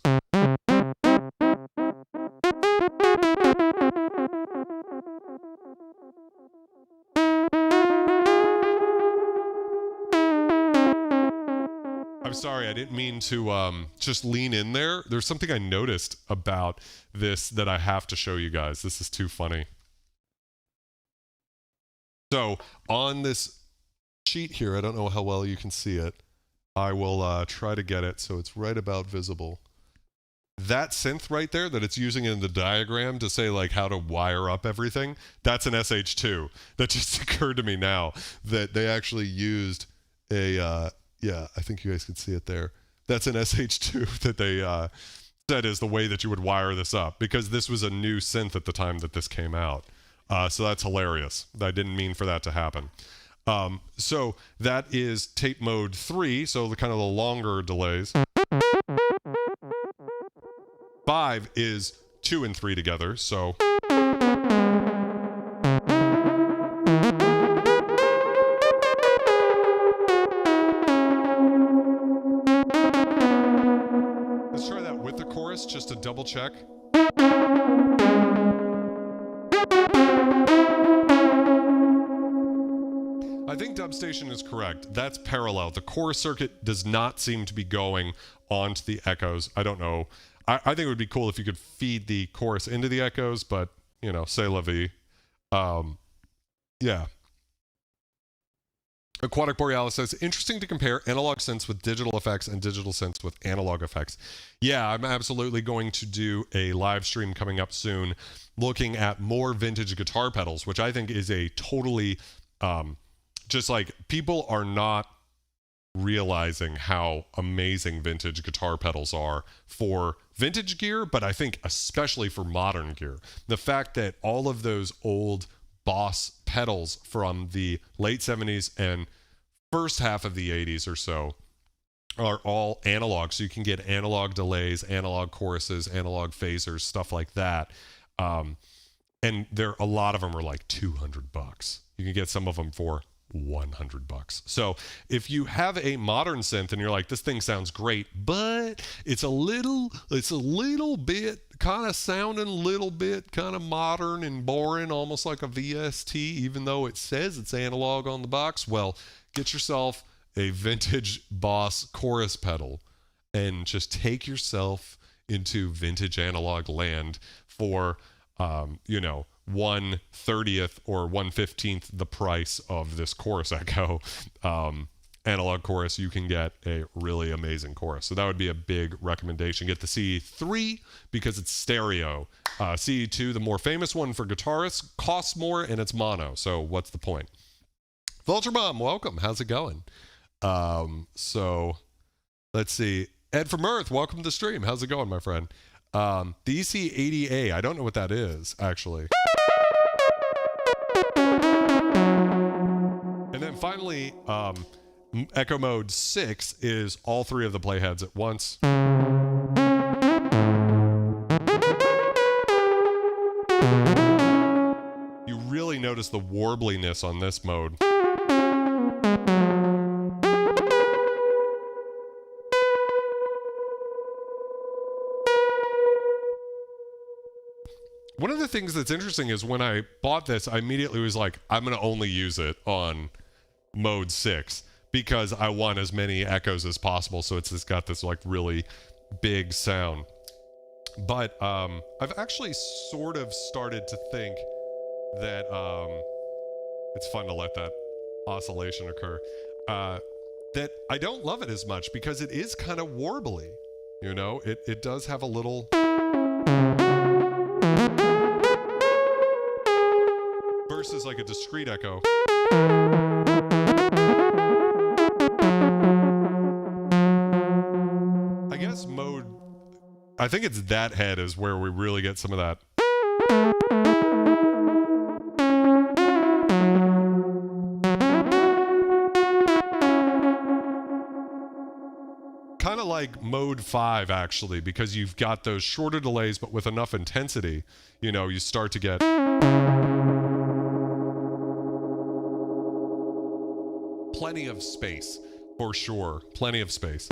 I'm sorry, I didn't mean to just lean in there. There's something I noticed about this that I have to show you guys. This is too funny. So on this sheet here, I don't know how well you can see it. I will try to get it so it's right about visible. That synth right there that it's using in the diagram to say like how to wire up everything, that's an SH-2. That just occurred to me now that they actually used a, yeah, I think you guys can see it there. That's an SH-2 that they said is the way that you would wire this up, because this was a new synth at the time that this came out. So that's hilarious. I didn't mean for that to happen. So that is tape mode 3, so the kind of the longer delays. 5 is 2 and 3 together, so. Let's try that with the chorus just to double check. I think Dubstation is correct. That's parallel. The chorus circuit does not seem to be going onto the echoes. I don't know. I think it would be cool if you could feed the chorus into the echoes, but, you know, c'est la vie. Yeah. Aquatic Borealis says, interesting to compare analog synths with digital effects and digital synths with analog effects. Yeah, I'm absolutely going to do a live stream coming up soon looking at more vintage guitar pedals, which I think is a totally, just like, people are not realizing how amazing vintage guitar pedals are for vintage gear, but I think especially for modern gear. The fact that all of those old Boss pedals from the late 70s and first half of the 80s or so are all analog, so you can get analog delays, analog choruses, analog phasers, stuff like that. And a lot of them are like $200. You can get some of them for $100. So if you have a modern synth and you're like, this thing sounds great, but it's a little bit kind of sounding a little bit kind of modern and boring, almost like a VST, even though it says it's analog on the box, well, get yourself a vintage Boss chorus pedal and just take yourself into vintage analog land for, you know, 1/30th or 1/15th the price of this chorus echo analog chorus. You can get a really amazing chorus. So that would be a big recommendation. Get the CE3 because it's stereo. CE2, the more famous one for guitarists, costs more and it's mono. So what's the point? Vulture Bomb, welcome. How's it going? So let's see. Ed from Earth, welcome to the stream. How's it going, my friend? The EC80A, I don't know what that is, actually. And then finally, Echo Mode 6 is all 3 of the playheads at once. You really notice the warbliness on this mode. One of the things that's interesting is when I bought this, I immediately was like, I'm going to only use it on mode 6 because I want as many echoes as possible. So it's got this like really big sound. But I've actually sort of started to think that it's fun to let that oscillation occur. That I don't love it as much because it is kind of warbly. You know, it does have a little... versus like a discrete echo. I guess mode, I think it's that head is where we really get some of that. Kind of like mode 5 actually, because you've got those shorter delays but with enough intensity, you know, you start to get plenty of space, for sure. Plenty of space.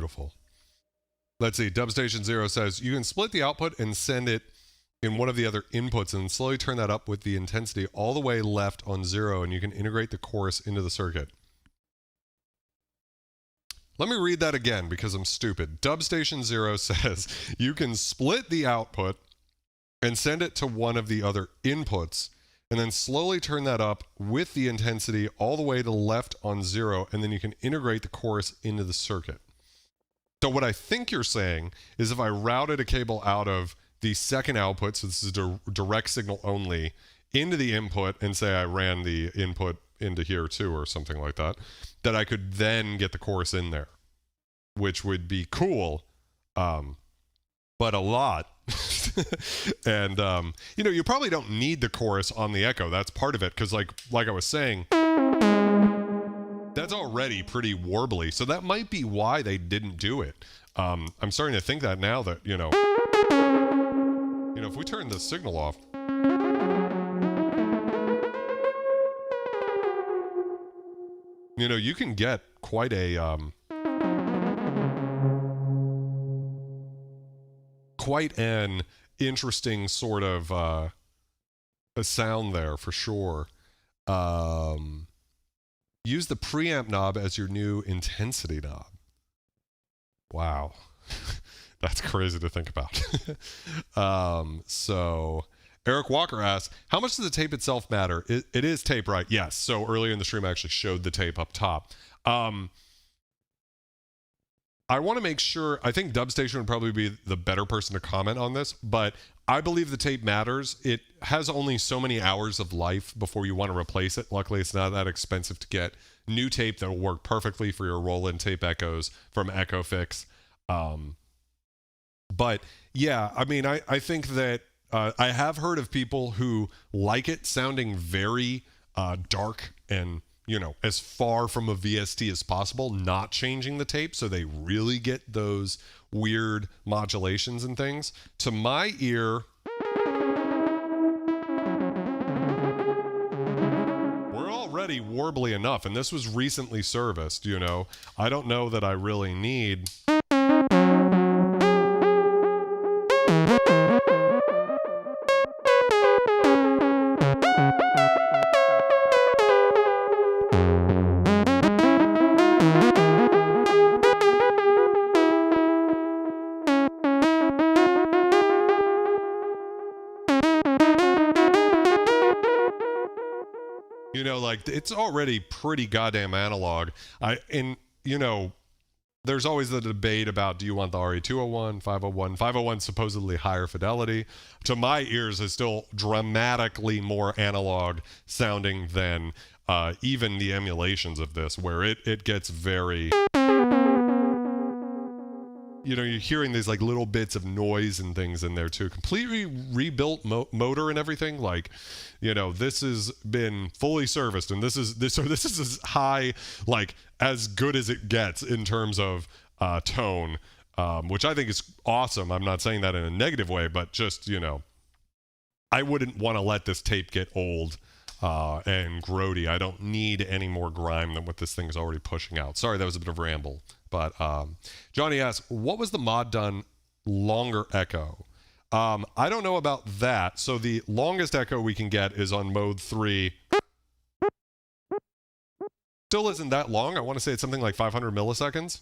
beautiful. Let's see. Dubstation 0 says, you can split the output and send it in one of the other inputs and slowly turn that up with the intensity all the way left on 0, and you can integrate the chorus into the circuit. Let me read that again because I'm stupid. Dubstation 0 says, you can split the output and send it to one of the other inputs and then slowly turn that up with the intensity all the way to left on 0, and then you can integrate the chorus into the circuit. So what I think you're saying is if I routed a cable out of the second output, so this is direct signal only, into the input, and say I ran the input into here too or something like that, that I could then get the chorus in there, which would be cool, but a lot. And you know, you probably don't need the chorus on the echo. That's part of it, because like I was saying, that's already pretty warbly, so that might be why they didn't do it. I'm starting to think that now that you know, if we turn the signal off, you know, you can get quite a quite an interesting sort of a sound there for sure. Use the preamp knob as your new intensity knob. Wow. That's crazy to think about. So Eric Walker asks, how much does the tape itself matter? It is tape, right? Yes. So earlier in the stream, I actually showed the tape up top. I want to make sure, I think Dubstation would probably be the better person to comment on this, but I believe the tape matters. It has only so many hours of life before you want to replace it. Luckily, it's not that expensive to get new tape that will work perfectly for your Roland tape echoes from EchoFix. But yeah, I mean, I think that I have heard of people who like it sounding very dark and, you know, as far from a VST as possible, not changing the tape so they really get those weird modulations and things. To my ear, we're already warbly enough, and this was recently serviced, you know. I don't know that I really need... You know, like, it's already pretty goddamn analog. And, you know, there's always the debate about, do you want the RE-201, 501? 501 supposedly higher fidelity. To my ears, is still dramatically more analog sounding than even the emulations of this, where it gets very... You know, you're hearing these like little bits of noise and things in there too. Completely rebuilt motor and everything. Like, you know, this has been fully serviced, and this is as high, like as good as it gets in terms of tone, which I think is awesome. I'm not saying that in a negative way, but just, you know, I wouldn't want to let this tape get old and grody. I don't need any more grime than what this thing is already pushing out. Sorry, that was a bit of a ramble. But Johnny asks, what was the mod done longer echo? I don't know about that. So the longest echo we can get is on mode 3. Still isn't that long. I want to say it's something like 500 milliseconds.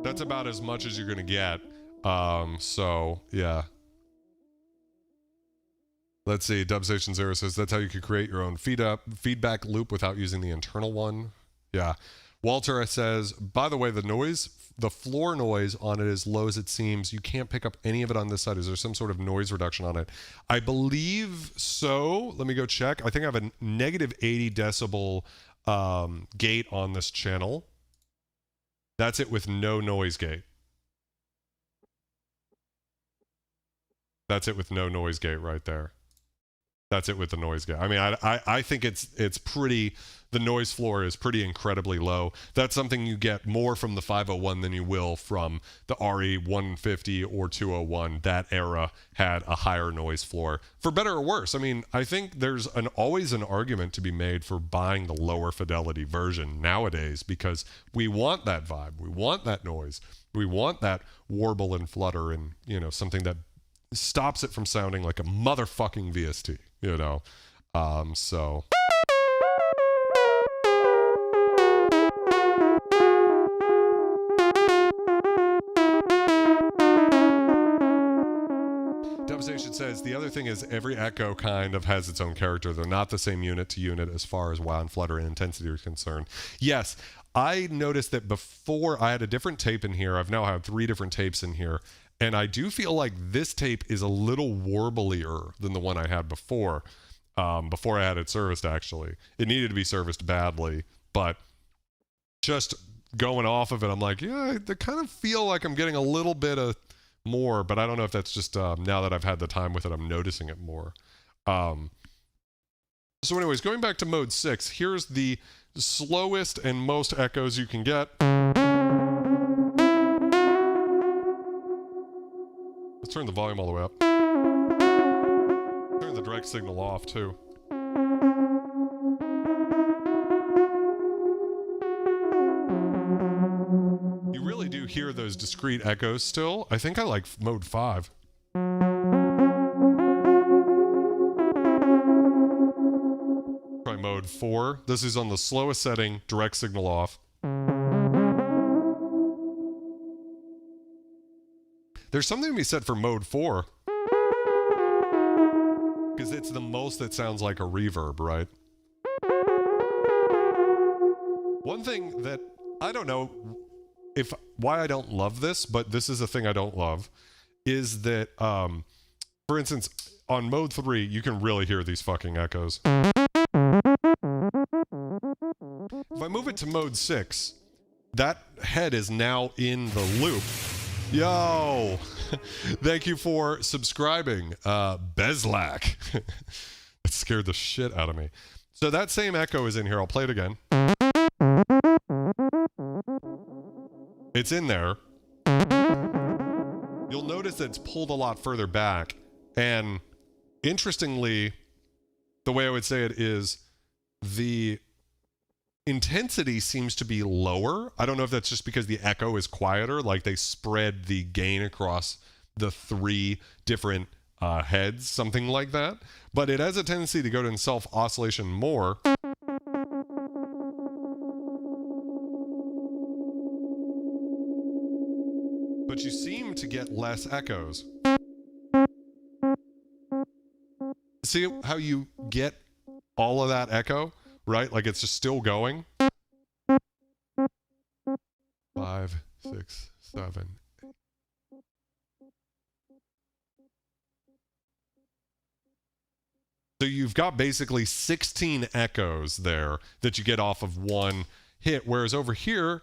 That's about as much as you're going to get. So, yeah. Let's see. Dubstation 0 says that's how you could create your own feedback loop without using the internal one. Yeah. Walter says, by the way, the floor noise on it as low as it seems. You can't pick up any of it on this side. Is there some sort of noise reduction on it? I believe so. Let me go check. I think I have a negative 80 decibel gate on this channel. That's it with no noise gate. That's it with no noise gate right there. That's it with the noise gate. I mean, I think it's pretty, the noise floor is pretty incredibly low. That's something you get more from the 501 than you will from the RE-150 or 201. That era had a higher noise floor, for better or worse. I mean, I think there's always an argument to be made for buying the lower fidelity version nowadays, because we want that vibe, we want that noise, we want that warble and flutter, and, you know, something that stops it from sounding like a motherfucking VST, you know. So Devastation says the other thing is every echo kind of has its own character. They're not the same unit to unit as far as wow and flutter and intensity are concerned. Yes, I noticed that before I had a different tape in here. I've now had 3 different tapes in here. And I do feel like this tape is a little warblier than the one I had before I had it serviced, actually. It needed to be serviced badly, but just going off of it, I'm like, yeah, I kind of feel like I'm getting a little bit of more, but I don't know if that's just now that I've had the time with it, I'm noticing it more. So anyways, going back to mode 6, here's the slowest and most echoes you can get. Let's turn the volume all the way up. Turn the direct signal off too. You really do hear those discrete echoes still. I think I like mode 5. Try mode 4. This is on the slowest setting, direct signal off. There's something to be said for mode 4. Because it's the most that sounds like a reverb, right? One thing that, I don't know why I don't love this, but this is a thing I don't love, is that, for instance, on mode 3, you can really hear these fucking echoes. If I move it to mode 6, that head is now in the loop. Yo, thank you for subscribing, Bezlak. It scared the shit out of me. So that same echo is in here. I'll play it again. It's in there. You'll notice that it's pulled a lot further back. And interestingly, the way I would say it is the intensity seems to be lower. I don't know if that's just because the echo is quieter, like they spread the gain across the 3 different heads, something like that. But it has a tendency to go to self-oscillation more. But you seem to get less echoes. See how you get all of that echo? Right? Like it's just still going. 5, 6, 7. 8. So you've got basically 16 echoes there that you get off of one hit, whereas over here,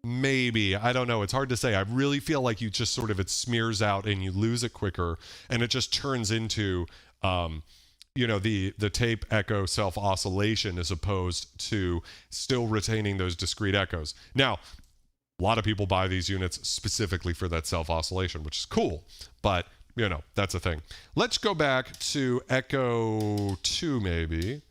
maybe, I don't know, it's hard to say. I really feel like you just sort of, it smears out and you lose it quicker, and it just turns into you know, the tape echo self-oscillation as opposed to still retaining those discrete echoes. Now, a lot of people buy these units specifically for that self-oscillation, which is cool, but, you know, that's a thing. Let's go back to Echo 2, maybe.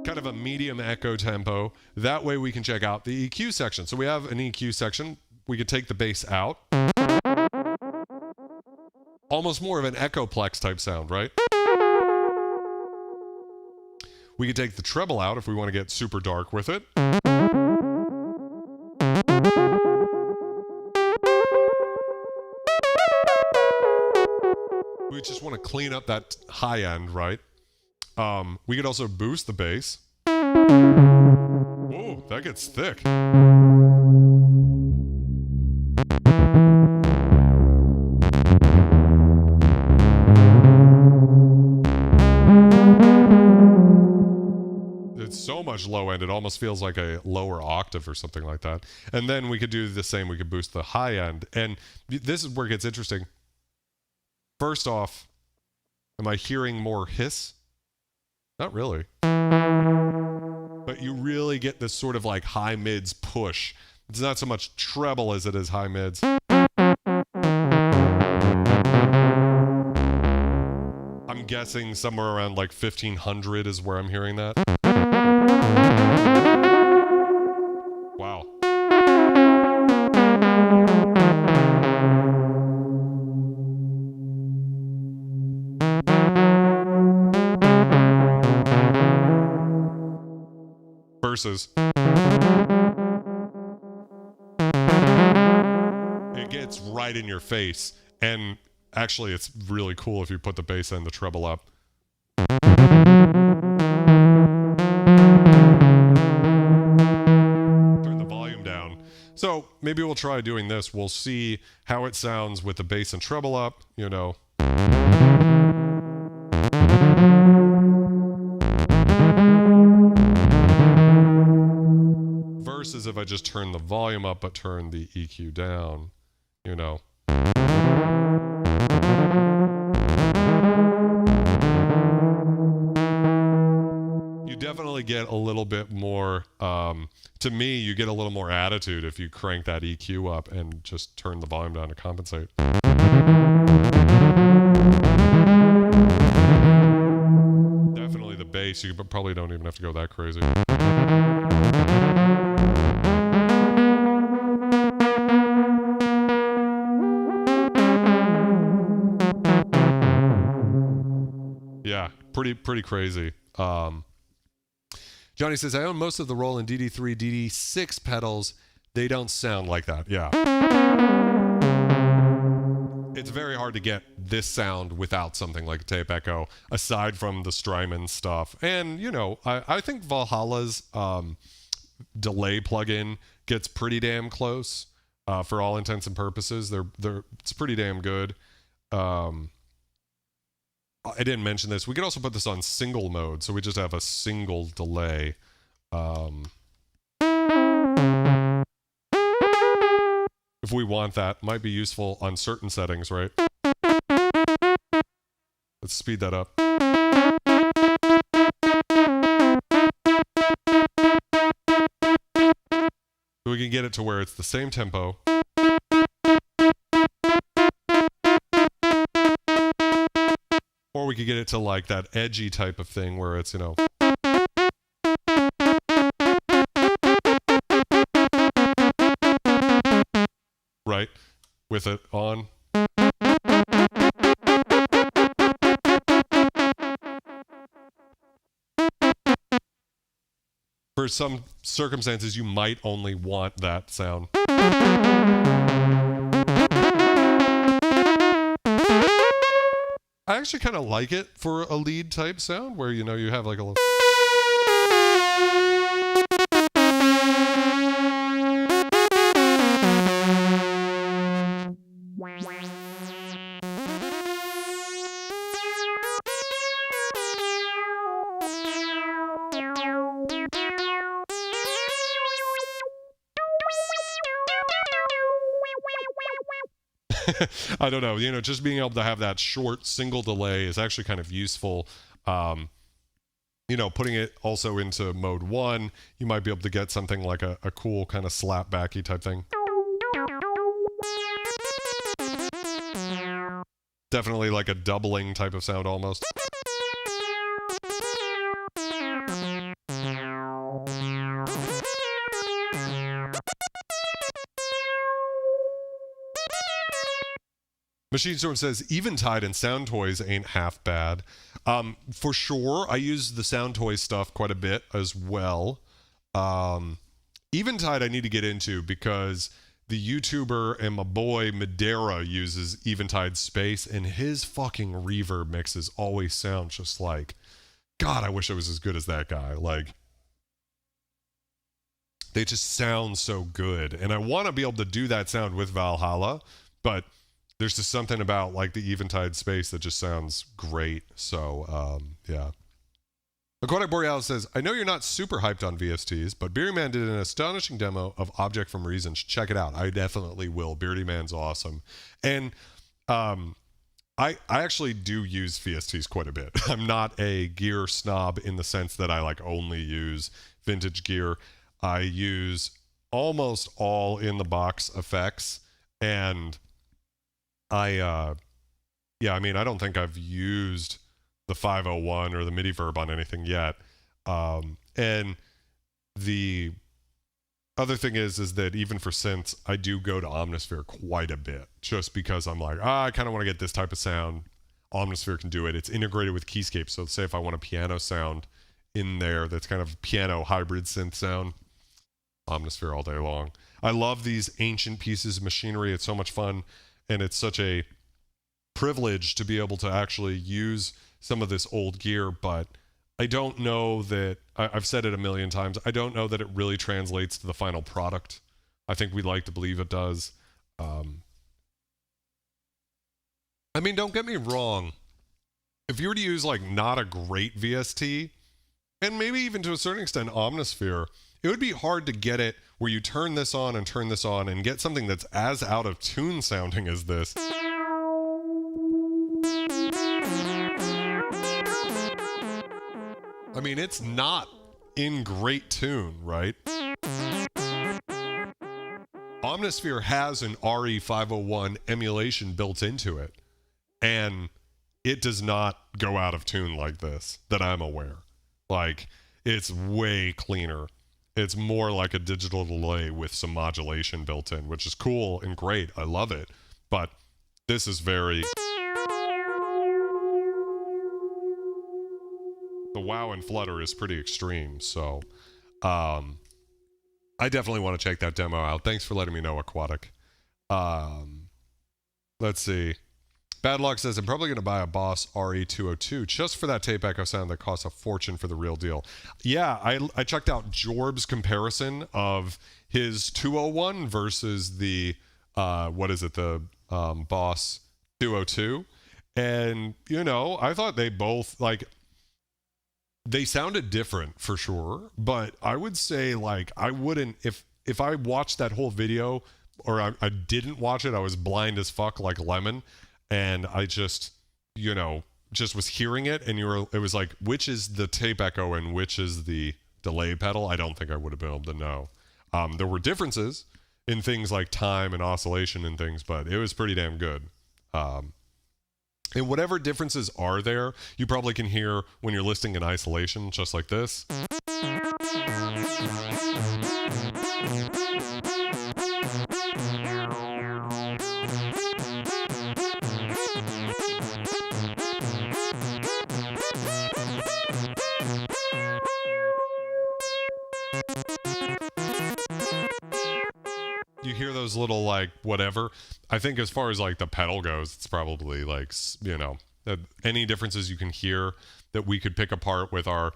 Kind of a medium echo tempo. That way we can check out the EQ section. So we have an EQ section. We could take the bass out. Almost more of an echoplex type sound, right? We could take the treble out if we want to get super dark with it. We just want to clean up that high end, right? We could also boost the bass. Whoa, that gets thick. end. It almost feels like a lower octave or something like that. And then we could do the same. We could boost the high end. And this is where it gets interesting. First off, am I hearing more hiss? Not really. But you really get this sort of like high mids push. It's not so much treble as it is high mids. I'm guessing somewhere around like 1500 is where I'm hearing that. Wow. Versus. It gets right in your face. And actually, it's really cool if you put the bass and the treble up. Turn the volume down. So maybe we'll try doing this. We'll see how it sounds with the bass and treble up, you know. Versus if I just turn the volume up but turn the EQ down, you know. You definitely get a little bit more, to me, you get a little more attitude if you crank that EQ up and just turn the volume down to compensate. Definitely the bass, you probably don't even have to go that crazy. Yeah, pretty crazy. Johnny says, I own most of the Roland DD3, DD6 pedals. They don't sound like that. Yeah. It's very hard to get this sound without something like a tape echo, aside from the Strymon stuff. And, you know, I think Valhalla's delay plugin gets pretty damn close for all intents and purposes. It's pretty damn good. I didn't mention this. We could also put this on single mode, so we just have a single delay. If we want that, might be useful on certain settings, right? Let's speed that up. We can get it to where it's the same tempo. Or we could get it to like that edgy type of thing where it's, you know. Right? With it on. For some circumstances, you might only want that sound. I actually kind of like it for a lead type sound where, you know, you have like a little... I don't know, you know, just being able to have that short single delay is actually kind of useful. You know, putting it also into mode 1, you might be able to get something like a cool kind of slap backy type thing. Definitely like a doubling type of sound almost. Machine Storm says, Eventide and Sound Toys ain't half bad. For sure, I use the Sound Toys stuff quite a bit as well. Eventide I need to get into because the YouTuber and my boy Madera uses Eventide Space, and his fucking reverb mixes always sound just like, God, I wish I was as good as that guy. Like, they just sound so good. And I want to be able to do that sound with Valhalla, but there's just something about like the Eventide Space that just sounds great. So, yeah. Aquatic Borealis says, I know you're not super hyped on VSTs, but Beardy Man did an astonishing demo of Object from Reason. Check it out. I definitely will. Beardy Man's awesome. And I actually do use VSTs quite a bit. I'm not a gear snob in the sense that I like only use vintage gear. I use almost all in the box effects, and I mean, I don't think I've used the 501 or the MIDI verb on anything yet. And the other thing is that even for synths, I do go to Omnisphere quite a bit, just because I'm like, I kind of want to get this type of sound. Omnisphere can do it. It's integrated with Keyscape. So say if I want a piano sound in there that's kind of piano hybrid synth sound, Omnisphere all day long. I love these ancient pieces of machinery. It's so much fun, and it's such a privilege to be able to actually use some of this old gear, but I don't know that, I've said it a million times, I don't know that it really translates to the final product. I think we'd like to believe it does. I mean, don't get me wrong. If you were to use like not a great VST, and maybe even to a certain extent Omnisphere, it would be hard to get it where you turn this on and get something that's as out of tune sounding as this. I mean, it's not in great tune, right? Omnisphere has an RE-501 emulation built into it, and it does not go out of tune like this, that I'm aware. Like, it's way cleaner. It's more like a digital delay with some modulation built in, which is cool and great. I love it. But this is very... The wow and flutter is pretty extreme, so I definitely want to check that demo out. Thanks for letting me know, Aquatic. Let's see. Badlock says, I'm probably going to buy a Boss RE-202 just for that tape echo sound that costs a fortune for the real deal. Yeah, I checked out Jorb's comparison of his 201 versus the, the Boss 202. And, you know, I thought they both, like... They sounded different for sure, but I would say, like, I wouldn't, if I watched that whole video, or I didn't watch it, I was blind as fuck like Lemon, and I just, you know, just was hearing it, and it was like, which is the tape echo and which is the delay pedal? I don't think I would have been able to know. There were differences in things like time and oscillation and things, but it was pretty damn good. And whatever differences are there, you probably can hear when you're listening in isolation, just like this. You hear those little, like, whatever. I think as far as, like, the pedal goes, it's probably, like, you know, any differences you can hear that we could pick apart with our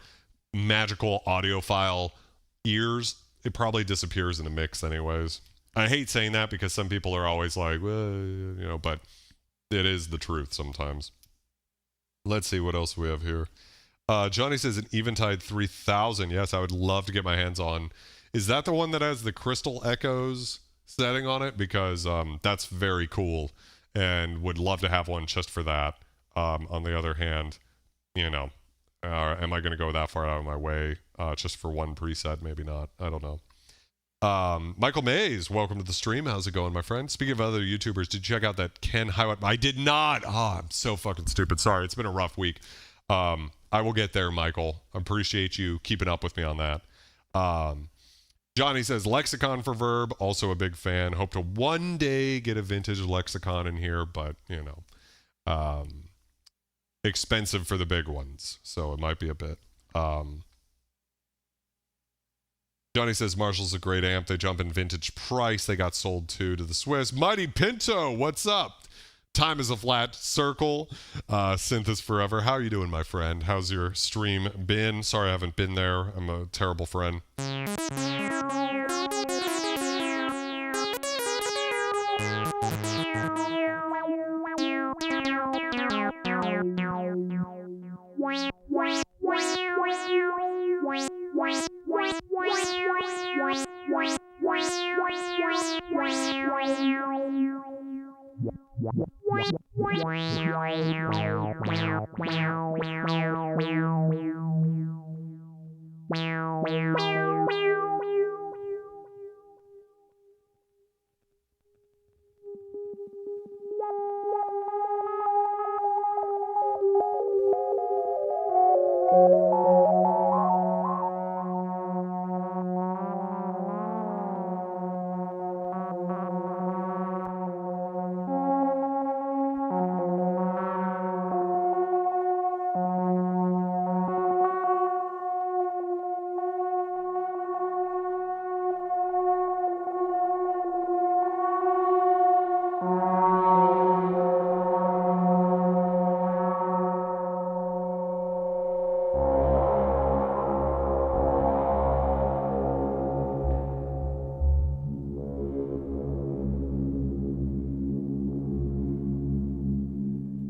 magical audiophile ears, it probably disappears in a mix anyways. I hate saying that because some people are always like, well, you know, but it is the truth sometimes. Let's see what else we have here. Johnny says an Eventide 3000. Yes, I would love to get my hands on. Is that the one that has the crystal echoes setting on it? Because that's very cool and would love to have one just for that. On the other hand, you know, am I going to go that far out of my way just for one preset? Maybe not. I don't know. Michael Mays, welcome to the stream. How's it going, my friend? Speaking of other YouTubers, did you check out that Ken Highway? I did not. Oh, I'm so fucking stupid. Sorry, it's been a rough week. I will get there, Michael. I appreciate you keeping up with me on that. Johnny says, Lexicon for Verb, also a big fan. Hope to one day get a vintage Lexicon in here, but, you know, expensive for the big ones, so it might be a bit. Johnny says, Marshall's a great amp. They jump in vintage price. They got sold to the Swiss. Mighty Pinto, what's up? Time is a flat circle. Synth is forever. How are you doing, my friend? How's your stream been? Sorry I haven't been there. I'm a terrible friend.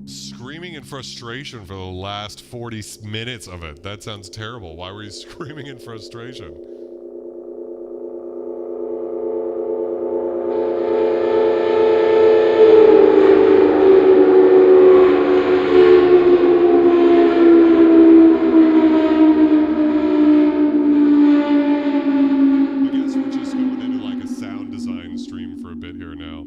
Screaming in frustration for the last 40 minutes of it. That sounds terrible. Why were you screaming in frustration? I guess we're just going into like a sound design stream for a bit here now.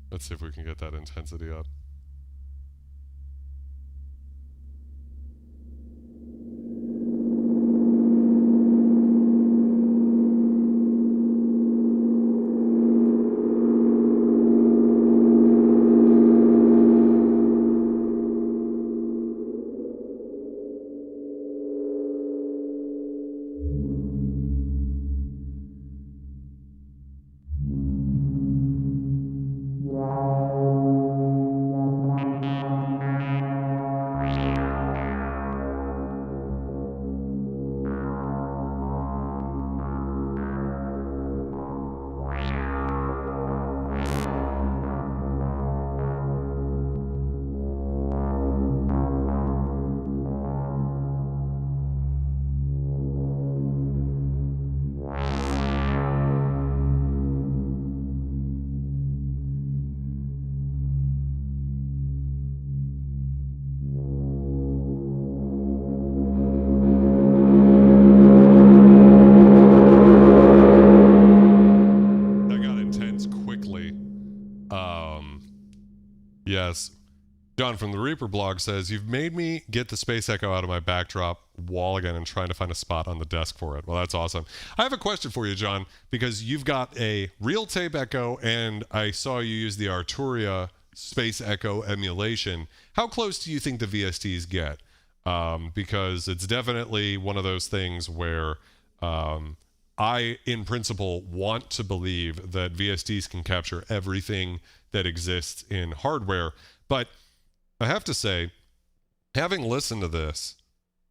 Let's see if we can get that intensity up. Yes. John from the Reaper blog says, you've made me get the space echo out of my backdrop wall again and trying to find a spot on the desk for it. Well, that's awesome. I have a question for you, John, because you've got a real tape echo and I saw you use the Arturia space echo emulation. How close do you think the VSTs get? Because it's definitely one of those things where I, in principle, want to believe that VSTs can capture everything that exists in hardware. But I have to say, having listened to this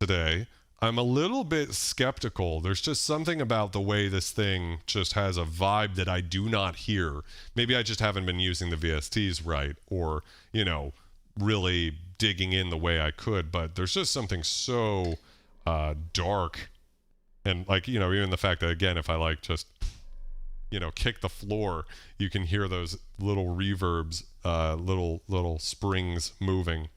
today, I'm a little bit skeptical. There's just something about the way this thing just has a vibe that I do not hear. Maybe I just haven't been using the VSTs right, or, you know, really digging in the way I could. But there's just something so dark. And like, you know, even the fact that, again, if I like just, you know, kick the floor, you can hear those little reverbs, little springs moving.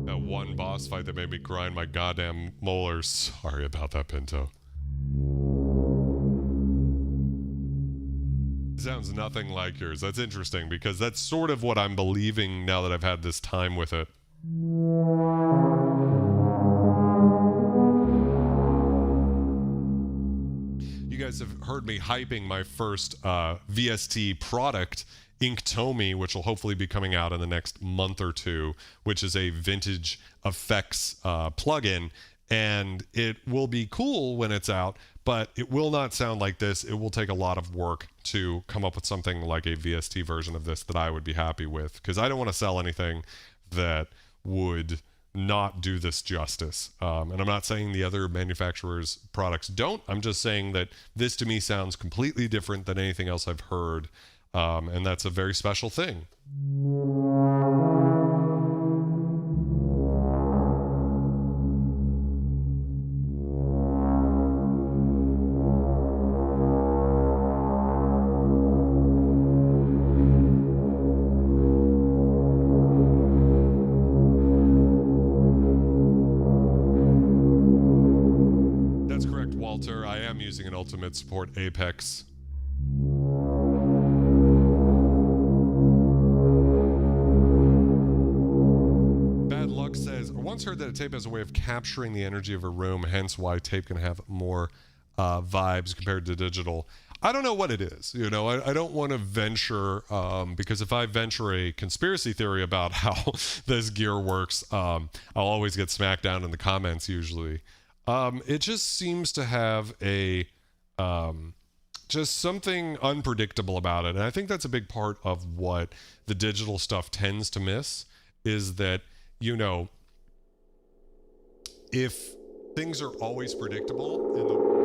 That one boss fight that made me grind my goddamn molars. Sorry about that, Pinto. Sounds nothing like yours. That's interesting because that's sort of what I'm believing now that I've had this time with it. You guys have heard me hyping my first VST product, Inktomi, which will hopefully be coming out in the next month or two, which is a vintage effects plugin. and it will be cool when it's out, but it will not sound like this. It will take a lot of work to come up with something like a VST version of this that I would be happy with, because I don't want to sell anything that would not do this justice. And I'm not saying the other manufacturers' products don't. I'm just saying that this to me sounds completely different than anything else I've heard. And that's a very special thing. I am using an Ultimate Support Apex. Bad Luck says, I once heard that a tape has a way of capturing the energy of a room, hence why tape can have more vibes compared to digital. I don't know what it is. You know, I don't want to venture, because if I venture a conspiracy theory about how this gear works, I'll always get smacked down in the comments usually. It just seems to have a just something unpredictable about it. And I think that's a big part of what the digital stuff tends to miss, is that, you know, if things are always predictable in the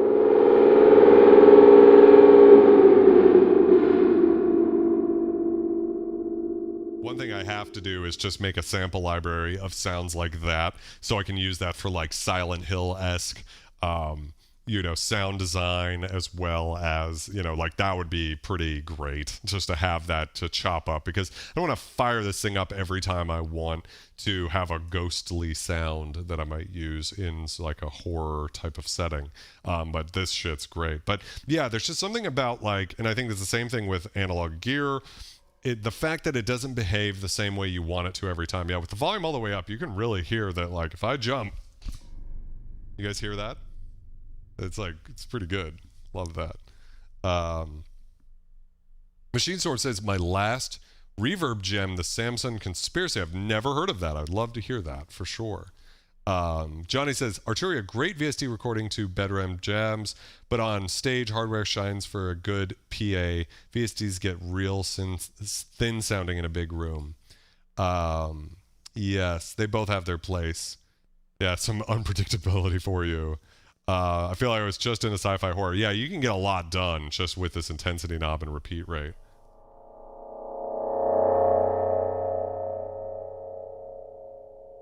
one thing I have to do is just make a sample library of sounds like that, so I can use that for like Silent Hill-esque, you know, sound design, as well as, you know, like that would be pretty great just to have that to chop up, because I don't want to fire this thing up every time I want to have a ghostly sound that I might use in like a horror type of setting. But this shit's great. But yeah, there's just something about like, and I think it's the same thing with analog gear. The fact that it doesn't behave the same way you want it to every time. Yeah, with the volume all the way up, you can really hear that, like, if I jump, you guys hear that? It's like, it's pretty good. Love that. Machine Sword says, my last reverb gem, the Samsung Conspiracy. I've never heard of that. I'd love to hear that for sure. Johnny says, Arturia, great VST recording to bedroom jams, but on stage, hardware shines for a good PA. VSTs get real thin sounding in a big room. Yes, they both have their place. Yeah, some unpredictability for you. I feel like I was just in a sci-fi horror. Yeah, you can get a lot done just with this intensity knob and repeat rate.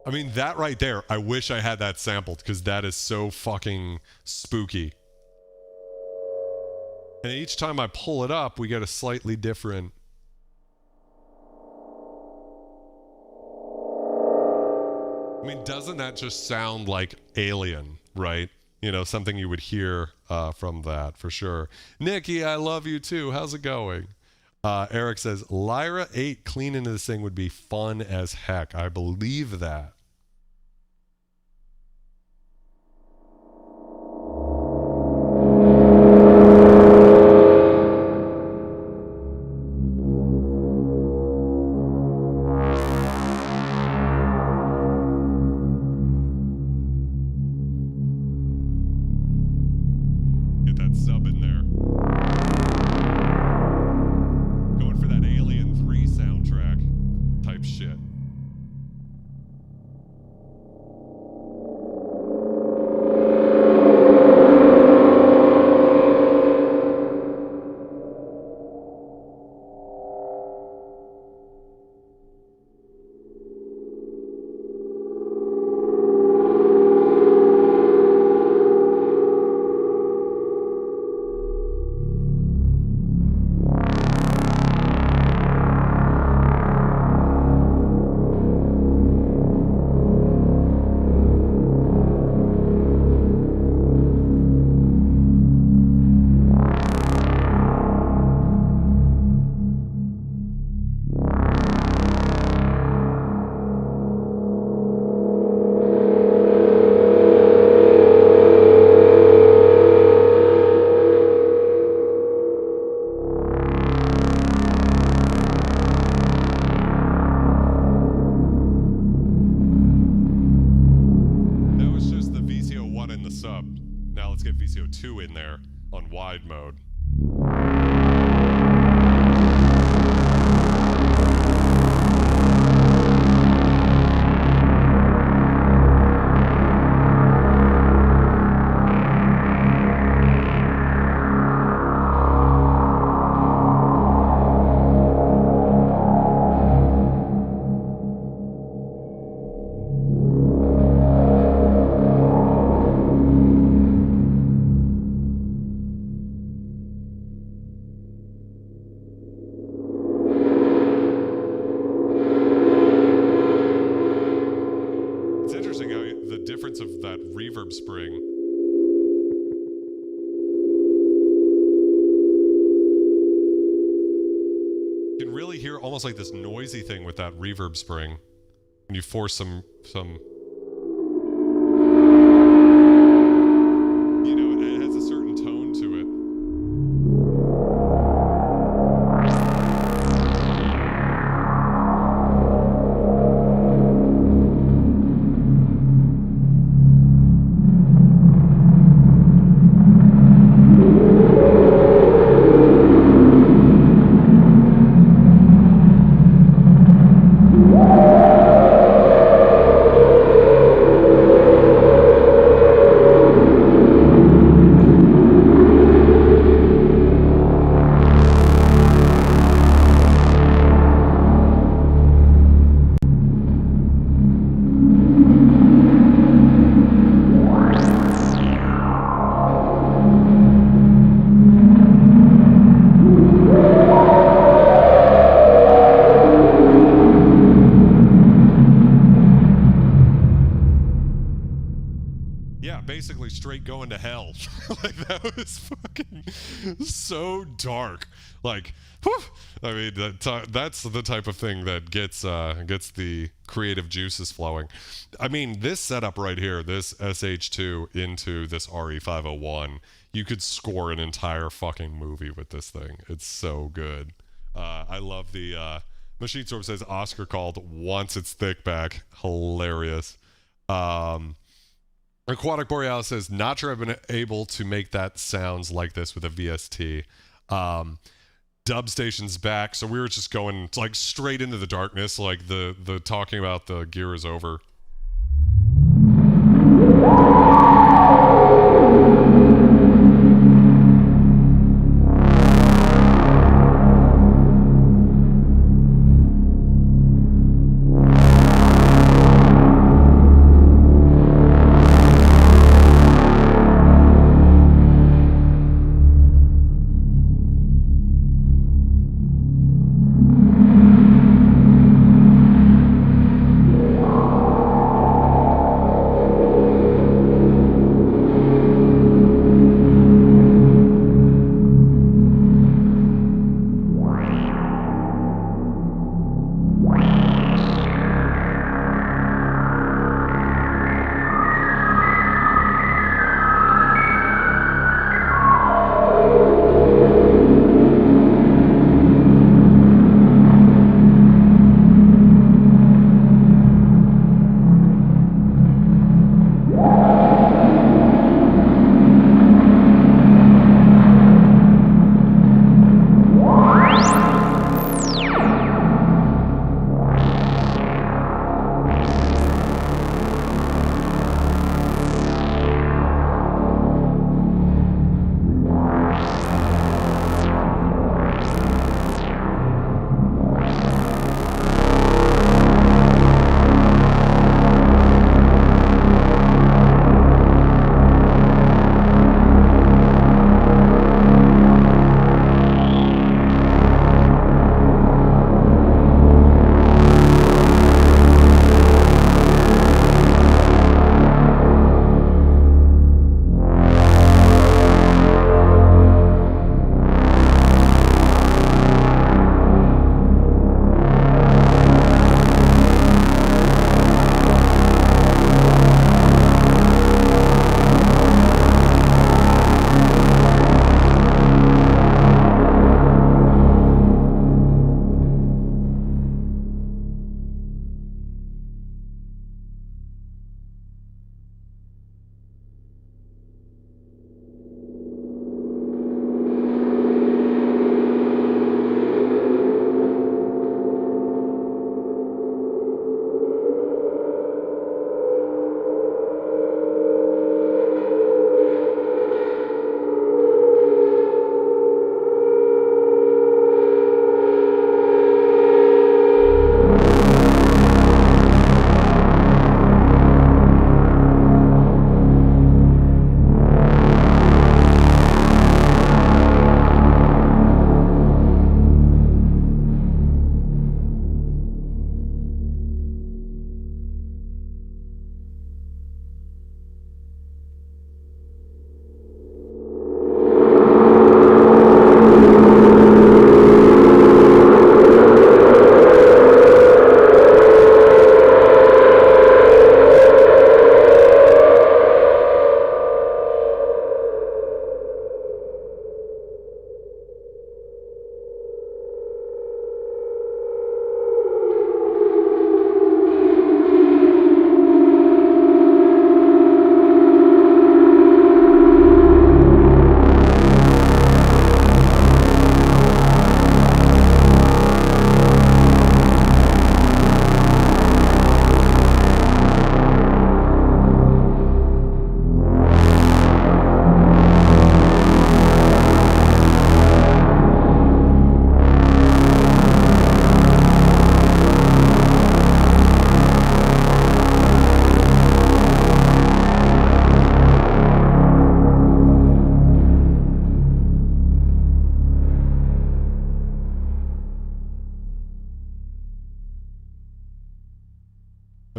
I mean, that right there, I wish I had that sampled, because that is so fucking spooky. And each time I pull it up, we get a slightly different... I mean, doesn't that just sound like Alien, right? You know, something you would hear from that, for sure. Nikki, I love you too. How's it going? Eric says, Lyra 8 clean into this thing would be fun as heck. I believe that. Get that sub in there. Going for that Alien 3 soundtrack type shit. Now let's get VCO2 in there on wide mode. Of that reverb spring. You can really hear almost like this noisy thing with that reverb spring. And you force some you know, it has a certain tone to it. Basically straight going to hell. Like, that was fucking so dark. Like, whew. I mean, that's the type of thing that gets the creative juices flowing. I mean, this setup right here, this SH-2 into this RE-501, you could score an entire fucking movie with this thing. It's so good. I love the Machine Storm says Oscar called wants its thick back. Hilarious. Aquatic Borealis says, not sure I've been able to make that sounds like this with a VST. Dub Station's back, so we were just going like straight into the darkness, like the talking about the gear is over.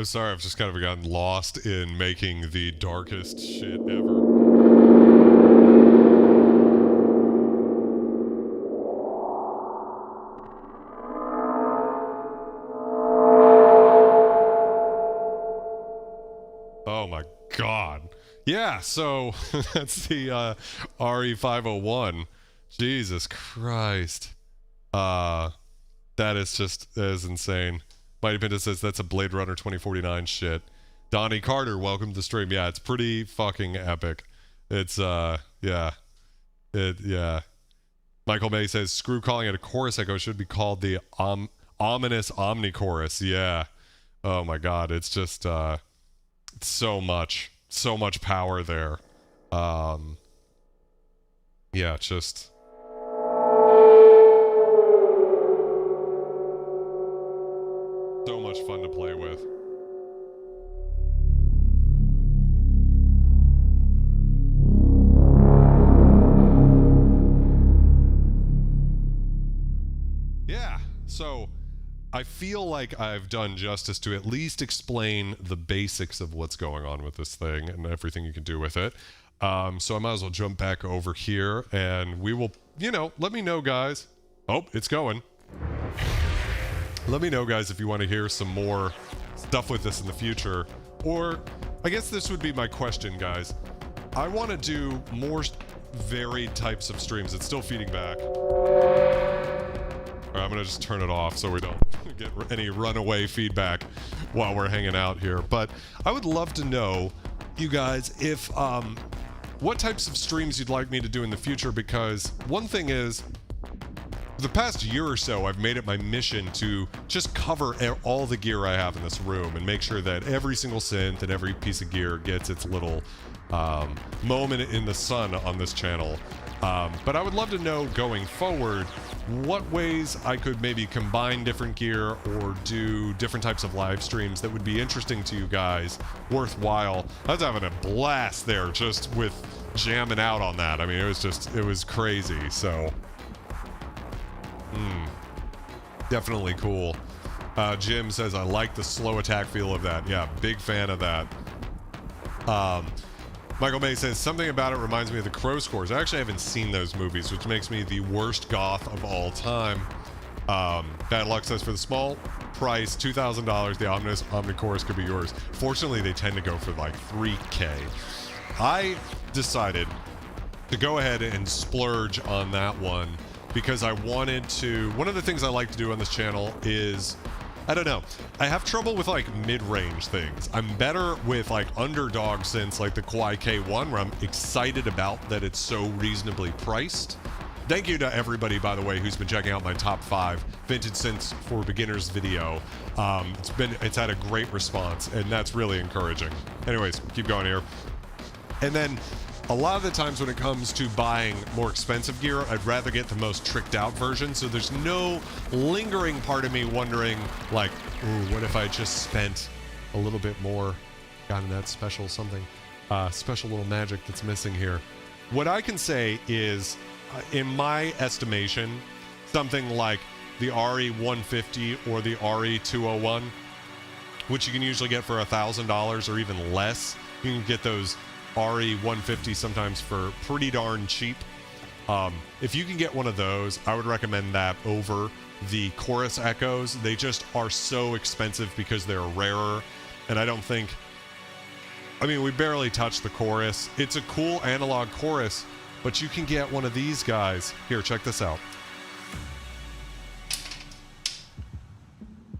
I'm sorry, I've just kind of gotten lost in making the darkest shit ever. Oh my god. Yeah, so that's the RE-501. Jesus Christ. That is insane. Mighty Pinta says that's a Blade Runner 2049 shit. Donnie Carter, welcome to the stream. Yeah, it's pretty fucking epic. It's yeah. Michael May says screw calling it a chorus echo, it should be called the ominous omnichorus. Yeah. Oh my god, it's just so much power there. Yeah, just so much fun to play with. Yeah, so I feel like I've done justice to at least explain the basics of what's going on with this thing and everything you can do with it. So I might as well jump back over here and we will, let me know, guys. Oh, it's going. Let me know, guys, if you want to hear some more stuff with this in the future. Or, I guess this would be my question, guys. I want to do more varied types of streams. It's still feeding back. I'm gonna just turn it off so we don't get any runaway feedback while we're hanging out here. But I would love to know, you guys, if what types of streams you'd like me to do in the future, because one thing is, for the past year or so, I've made it my mission to just cover all the gear I have in this room and make sure that every single synth and every piece of gear gets its little moment in the sun on this channel. But I would love to know, going forward, what ways I could maybe combine different gear or do different types of live streams that would be interesting to you guys, worthwhile. I was having a blast there just with jamming out on that. I mean, it was crazy. So, definitely cool. Jim says, I like the slow attack feel of that. Yeah, big fan of that. Michael May says, something about it reminds me of the Crow scores. I actually haven't seen those movies, which makes me the worst goth of all time. Bad Luck says, for the small price, $2,000, the ominous omnichorus could be yours. Fortunately, they tend to go for like $3K. I decided to go ahead and splurge on that one because I wanted to... One of the things I like to do on this channel is... I don't know. I have trouble with like mid-range things. I'm better with like underdog synths like the Kawai K1, where I'm excited about that it's so reasonably priced. Thank you to everybody, by the way, who's been checking out my top 5 vintage synths for beginners video. It's had a great response, and that's really encouraging. Anyways, keep going here. And then a lot of the times when it comes to buying more expensive gear, I'd rather get the most tricked out version, so there's no lingering part of me wondering, like, ooh, what if I just spent a little bit more, gotten that special something, special little magic that's missing here. What I can say is, in my estimation, something like the RE-150 or the RE-201, which you can usually get for $1,000 or even less. You can get those RE-150 sometimes for pretty darn cheap. If you can get one of those, I would recommend that over the chorus echoes. They just are so expensive because they're rarer, and I don't think... I mean, we barely touched the chorus. It's a cool analog chorus, but you can get one of these guys. Here, check this out.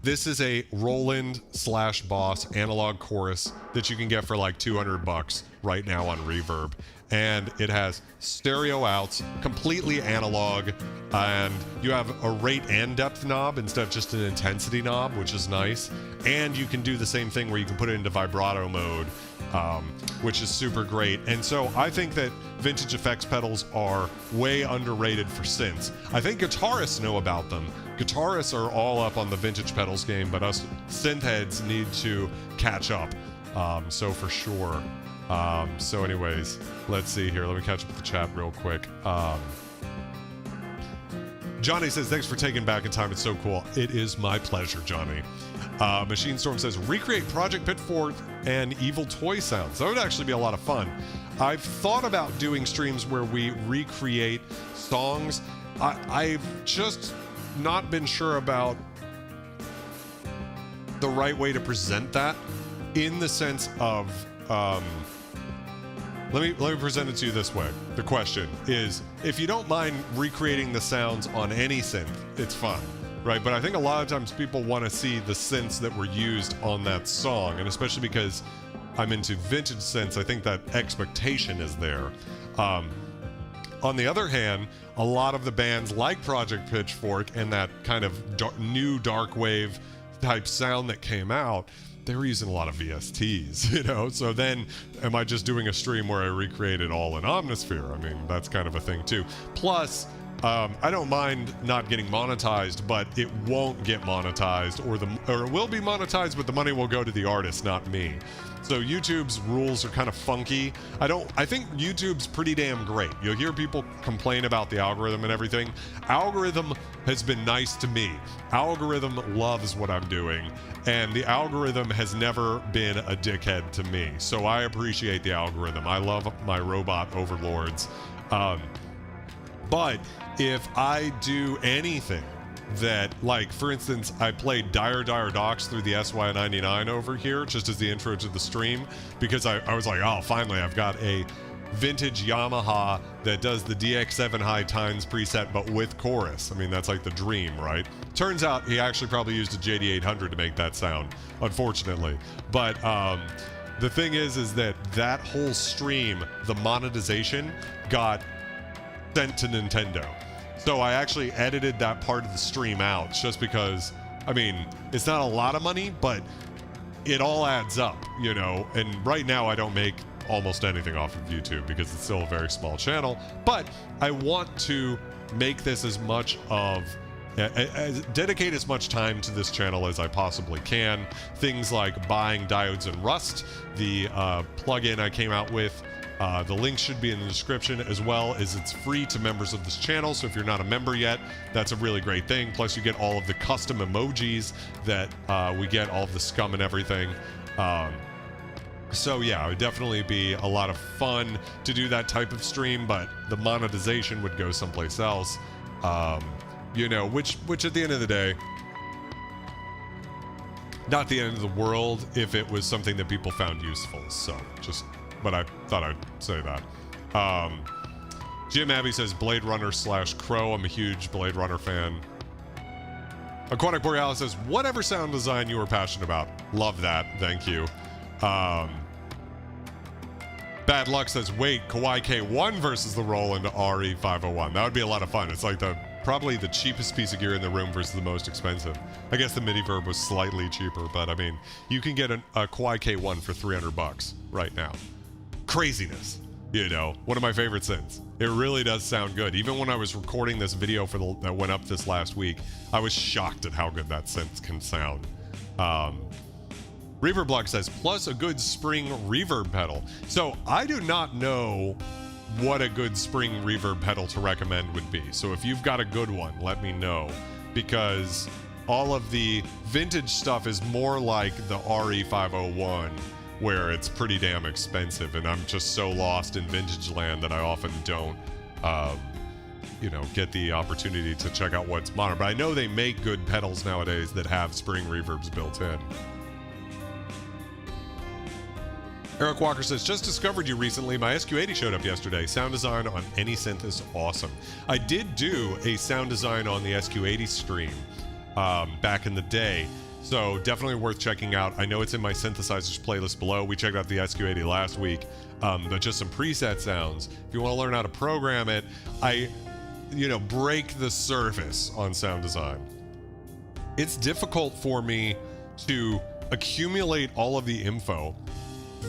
This is a Roland /Boss analog chorus that you can get for like $200 right now on Reverb. And it has stereo outs, completely analog, and you have a rate and depth knob instead of just an intensity knob, which is nice. And you can do the same thing where you can put it into vibrato mode, which is super great. And so I think that vintage effects pedals are way underrated for synths. I think guitarists know about them. Guitarists are all up on the vintage pedals game, but us synth heads need to catch up. So for sure. So anyways, let's see here. Let me catch up with the chat real quick. Johnny says, thanks for taking back in time. It's so cool. It is my pleasure, Johnny. Machine Storm says, recreate Project Pitchfork and Evil Toy sounds. That would actually be a lot of fun. I've thought about doing streams where we recreate songs. I've just not been sure about the right way to present that, in the sense of, let me present it to you this way. The question is, if you don't mind recreating the sounds on any synth, it's fine, right? But I think a lot of times people want to see the synths that were used on that song, and especially because I'm into vintage synths, I think that expectation is there. On the other hand, a lot of the bands like Project Pitchfork and that kind of new dark wave type sound that came out, they were using a lot of VSTs, you know? So then, am I just doing a stream where I recreate it all in Omnisphere? I mean, that's kind of a thing too. Plus, I don't mind not getting monetized, but it won't get monetized, or it will be monetized, but the money will go to the artist, not me. So YouTube's rules are kind of funky. I think YouTube's pretty damn great. You'll hear people complain about the algorithm and everything. Algorithm has been nice to me. Algorithm loves what I'm doing, and the algorithm has never been a dickhead to me. So I appreciate the algorithm. I love my robot overlords. But if I do anything that, like, for instance, I played Dire Docks through the SY99 over here, just as the intro to the stream, because I was like, oh, finally, I've got a vintage Yamaha that does the DX7 high times preset, but with chorus. I mean, that's like the dream, right? Turns out he actually probably used a JD800 to make that sound, unfortunately. But the thing is that whole stream, the monetization got sent to Nintendo. So I actually edited that part of the stream out, just because, I mean, it's not a lot of money, but it all adds up, you know? And right now I don't make almost anything off of YouTube because it's still a very small channel, but I want to make this as much of, dedicate as much time to this channel as I possibly can. Things like buying Diodes and Rust, the plugin I came out with. The link should be in the description, as well as it's free to members of this channel. So if you're not a member yet, that's a really great thing. Plus you get all of the custom emojis that we get, all of the scum and everything. So yeah, it would definitely be a lot of fun to do that type of stream, but the monetization would go someplace else. You know, which at the end of the day, not the end of the world if it was something that people found useful. So just, but I thought I'd say that. Jim Abbey says Blade Runner / Crow. I'm a huge Blade Runner fan. Aquatic Borealis says, whatever sound design you are passionate about. Love that. Thank you. Bad Luck says, wait, Kawai K1 versus the Roland RE-501. That would be a lot of fun. It's like probably the cheapest piece of gear in the room versus the most expensive. I guess the MIDI verb was slightly cheaper, but I mean, you can get a Kawai K1 for $300 right now. Craziness, you know, one of my favorite synths. It really does sound good. Even when I was recording this video that went up this last week, I was shocked at how good that synth can sound. Reverb Block says, plus a good spring reverb pedal. So I do not know what a good spring reverb pedal to recommend would be. So if you've got a good one, let me know, because all of the vintage stuff is more like the RE-501, where it's pretty damn expensive, and I'm just so lost in vintage land that I often don't, you know, get the opportunity to check out what's modern. But I know they make good pedals nowadays that have spring reverbs built in. Eric Walker says, just discovered you recently. My SQ80 showed up yesterday. Sound design on any synth is awesome. I did do a sound design on the SQ80 stream back in the day, so definitely worth checking out. I know it's in my synthesizers playlist below. We checked out the SQ80 last week, but just some preset sounds. If you want to learn how to program it, I, you know, break the surface on sound design. It's difficult for me to accumulate all of the info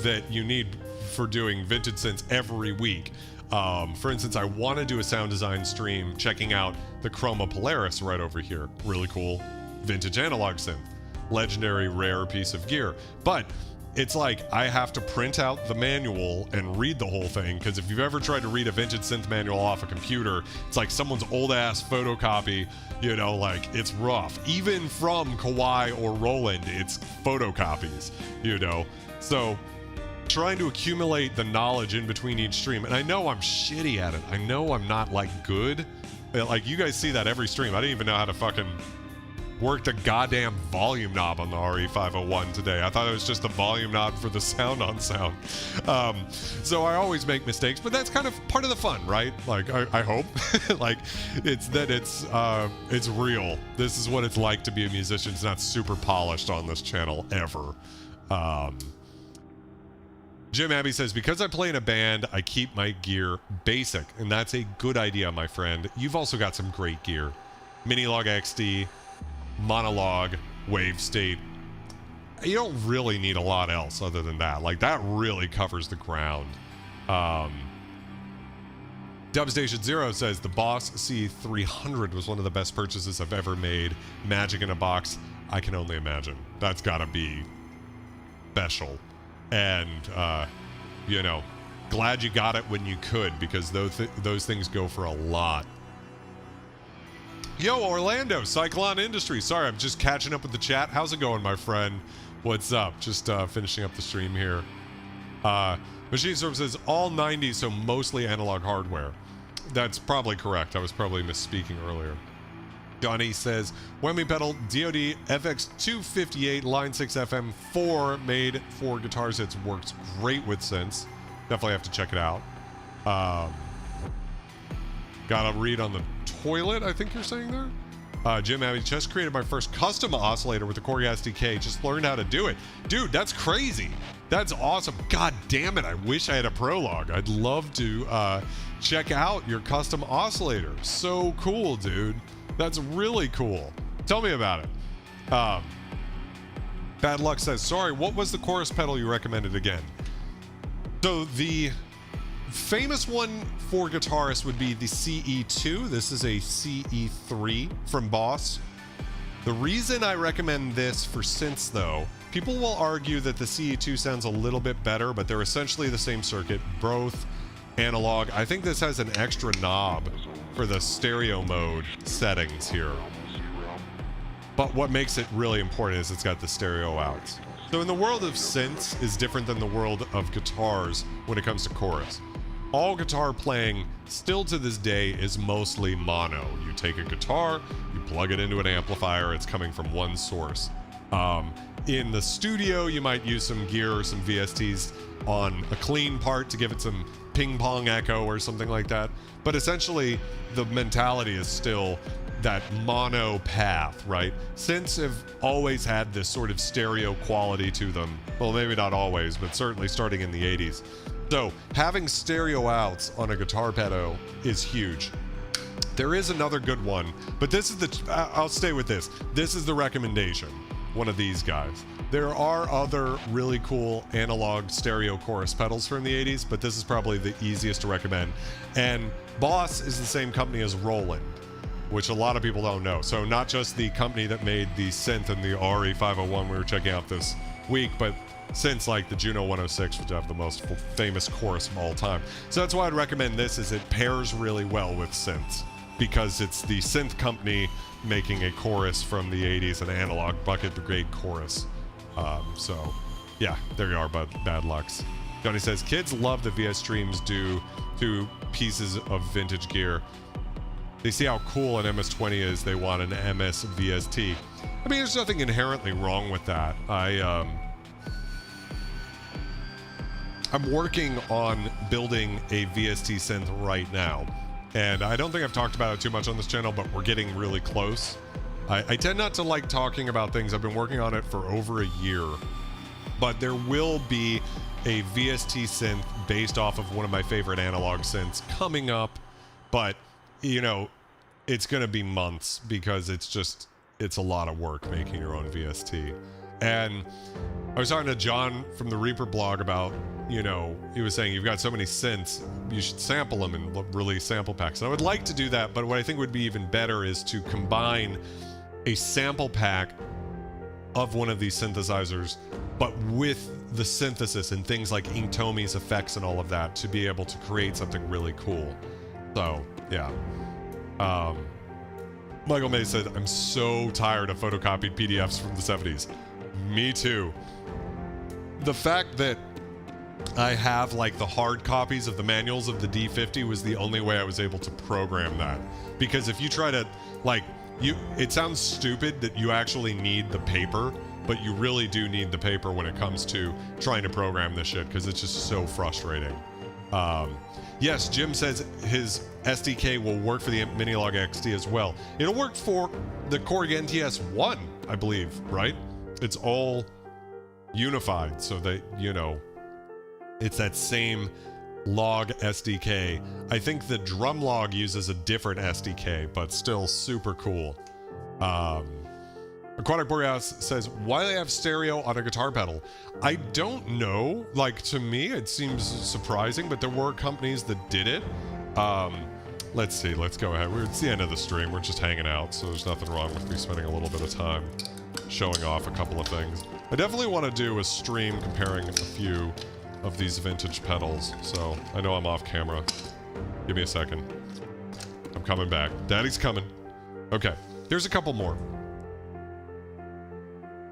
that you need for doing vintage synths every week. For instance, I want to do a sound design stream checking out the Chroma Polaris right over here. Really cool vintage analog synth. Legendary rare piece of gear. But it's like I have to print out the manual and read the whole thing, because if you've ever tried to read a vintage synth manual off a computer, it's like someone's old-ass photocopy, you know, like, it's rough. Even from Kawai or Roland, it's photocopies, you know? So, trying to accumulate the knowledge in between each stream, and I know I'm shitty at it. I know I'm not, like, good. Like, you guys see that every stream. I didn't even know how to fucking work the goddamn volume knob on the RE-501 today. I thought it was just the volume knob for the sound on sound. So I always make mistakes, but that's kind of part of the fun, right? Like, I hope. Like, it's real. This is what it's like to be a musician. It's not super polished on this channel, ever. Jim Abbey says, because I play in a band, I keep my gear basic, and that's a good idea, my friend. You've also got some great gear. Minilog XD, Monologue, Wave State. You don't really need a lot else other than that. Like, that really covers the ground. Dubstation Zero says, the Boss C300 was one of the best purchases I've ever made. Magic in a box, I can only imagine. That's gotta be special. And, you know, glad you got it when you could, because those things go for a lot. Yo, Orlando, Cyclone Industries. Sorry, I'm just catching up with the chat. How's it going, my friend? What's up? Just finishing up the stream here. Machine Storm says, all 90s, so mostly analog hardware. That's probably correct. I was probably misspeaking earlier. Johnny says, Whammy Pedal DoD FX258 Line 6 FM4 made for guitars. It works great with synths. Definitely have to check it out. Got a read on the toilet, I think you're saying there? Jim Abbey just created my first custom oscillator with the Korg SDK. Just learned how to do it. Dude, that's crazy. That's awesome. God damn it. I wish I had a prologue. I'd love to check out your custom oscillator. So cool, dude. That's really cool. Tell me about it. Bad Luck says, sorry, what was the chorus pedal you recommended again? So the famous one for guitarists would be the CE2. This is a CE3 from Boss. The reason I recommend this for synths, though, people will argue that the CE2 sounds a little bit better, but they're essentially the same circuit, both analog. I think this has an extra knob for the stereo mode settings here. But what makes it really important is it's got the stereo outs. So in the world of synths is different than the world of guitars when it comes to chorus. All guitar playing still to this day is mostly mono. You take a guitar, you plug it into an amplifier, it's coming from one source. In the studio, you might use some gear or some VSTs on a clean part to give it some ping pong echo or something like that. But essentially, the mentality is still that mono path, right? Synths have always had this sort of stereo quality to them. Well, maybe not always, but certainly starting in the 80s. So having stereo outs on a guitar pedal is huge. There is another good one, but this is I'll stay with this. This is the recommendation, one of these guys. There are other really cool analog stereo chorus pedals from the 80s, but this is probably the easiest to recommend. And Boss is the same company as Roland, which a lot of people don't know. So not just the company that made the synth and the RE-501 we were checking out this week, but synths like the Juno 106, which have the most famous chorus of all time. So that's why I'd recommend this, is it pairs really well with synths, because it's the synth company making a chorus from the 80s, an analog bucket brigade chorus. So yeah, there you are, Bad Lucks. Johnny says, kids love the VS streams do 2 pieces of vintage gear. They see how cool an MS-20 is, they want an MS VST. I mean, there's nothing inherently wrong with that. I'm working on building a VST synth right now, and I don't think I've talked about it too much on this channel, but we're getting really close. I tend not to like talking about things. I've been working on it for over a year, but there will be a VST synth based off of one of my favorite analog synths coming up, but you know, it's going to be months, because it's a lot of work making your own VST. And I was talking to John from the Reaper blog about, you know, he was saying, you've got so many synths, you should sample them and release sample packs. And I would like to do that, but what I think would be even better is to combine a sample pack of one of these synthesizers, but with the synthesis and things like Inktomi's effects and all of that to be able to create something really cool. So, yeah. Michael May said, I'm so tired of photocopied PDFs from the 70s. Me too. The fact that I have like the hard copies of the manuals of the D50 was the only way I was able to program that. Because if you try to, like, it sounds stupid that you actually need the paper, but you really do need the paper when it comes to trying to program this shit, because it's just so frustrating. Yes, Jim says his SDK will work for the Minilog XD as well. It'll work for the Korg NTS-1, I believe, right? It's all unified, so that, you know, it's that same log SDK. I think the drum log uses a different SDK, but still super cool. Aquatic Boreas says, why do they have stereo on a guitar pedal? I don't know. Like, to me, it seems surprising, but there were companies that did it. Let's see. Let's go ahead. It's the end of the stream. We're just hanging out, so there's nothing wrong with me spending a little bit of time showing off a couple of things. I definitely want to do a stream comparing a few of these vintage pedals, so I know I'm off camera. Give me a second. I'm coming back. Daddy's coming. Okay, here's a couple more.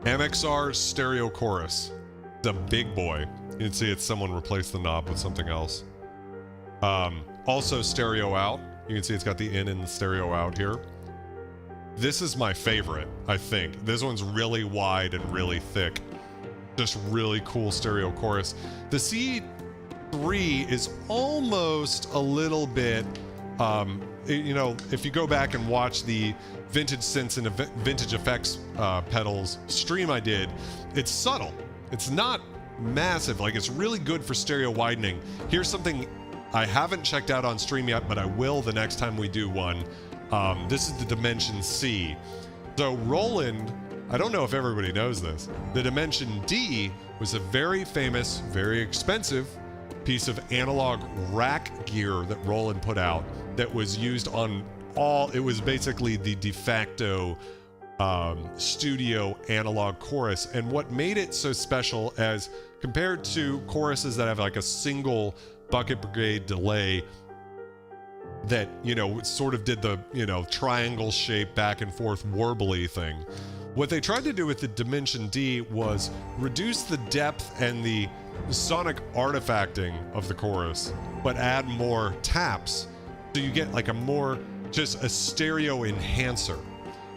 MXR Stereo Chorus. The big boy. You can see it's someone replaced the knob with something else. Also stereo out. You can see it's got the in and the stereo out here. This is my favorite, I think. This one's really wide and really thick. Just really cool stereo chorus. The C3 is almost a little bit, you know, if you go back and watch the vintage synths and vintage effects pedals stream I did, it's subtle. It's not massive. Like, it's really good for stereo widening. Here's something I haven't checked out on stream yet, but I will the next time we do one. This is the Dimension C. So Roland, I don't know if everybody knows this, the Dimension D was a very famous, very expensive piece of analog rack gear that Roland put out that was used on it was basically the de facto studio analog chorus. And what made it so special, as compared to choruses that have like a single bucket brigade delay that, you know, sort of did the, you know, triangle shape back and forth warbly thing, what they tried to do with the Dimension D was reduce the depth and the sonic artifacting of the chorus, but add more taps, so you get like a more, just a stereo enhancer.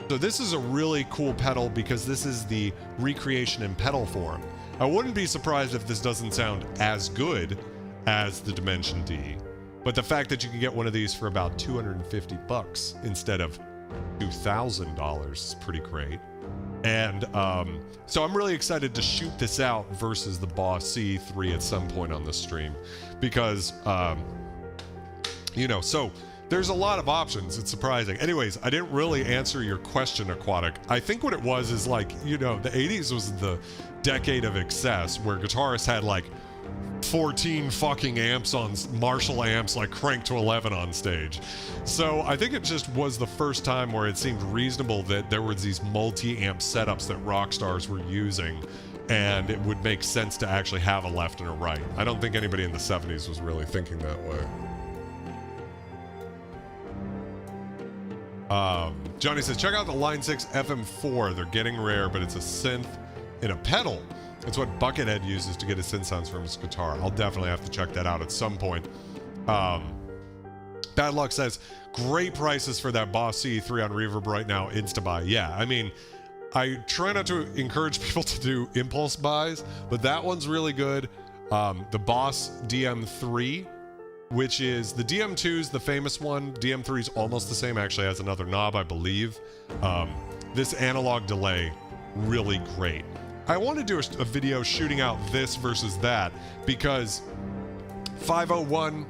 So this is a really cool pedal because this is the recreation in pedal form. I wouldn't be surprised if this doesn't sound as good as the Dimension D, but the fact that you can get one of these for about 250 bucks instead of $2,000 is pretty great. And so I'm really excited to shoot this out versus the Boss C3 at some point on the stream, because you know, so there's a lot of options. It's surprising. Anyways, I didn't really answer your question, Aquatic. I think what it was is, like, you know, the 80s was the decade of excess, where guitarists had like 14 fucking amps on Marshall amps, like cranked to 11 on stage. So I think it just was the first time where it seemed reasonable that there was these multi-amp setups that rock stars were using, and it would make sense to actually have a left and a right. I don't think anybody in the 70s was really thinking that way. Johnny says, check out the Line 6 FM4. They're getting rare, but it's a synth in a pedal. It's what Buckethead uses to get his synth sounds from his guitar. I'll definitely have to check that out at some point. Bad Luck says, great prices for that Boss C3 on Reverb right now. Insta-buy. Yeah, I mean, I try not to encourage people to do impulse buys, but that one's really good. The Boss DM3, which is the DM2's the famous one. DM3's almost the same, actually has another knob, I believe. This analog delay, really great. I want to do a video shooting out this versus that, because 501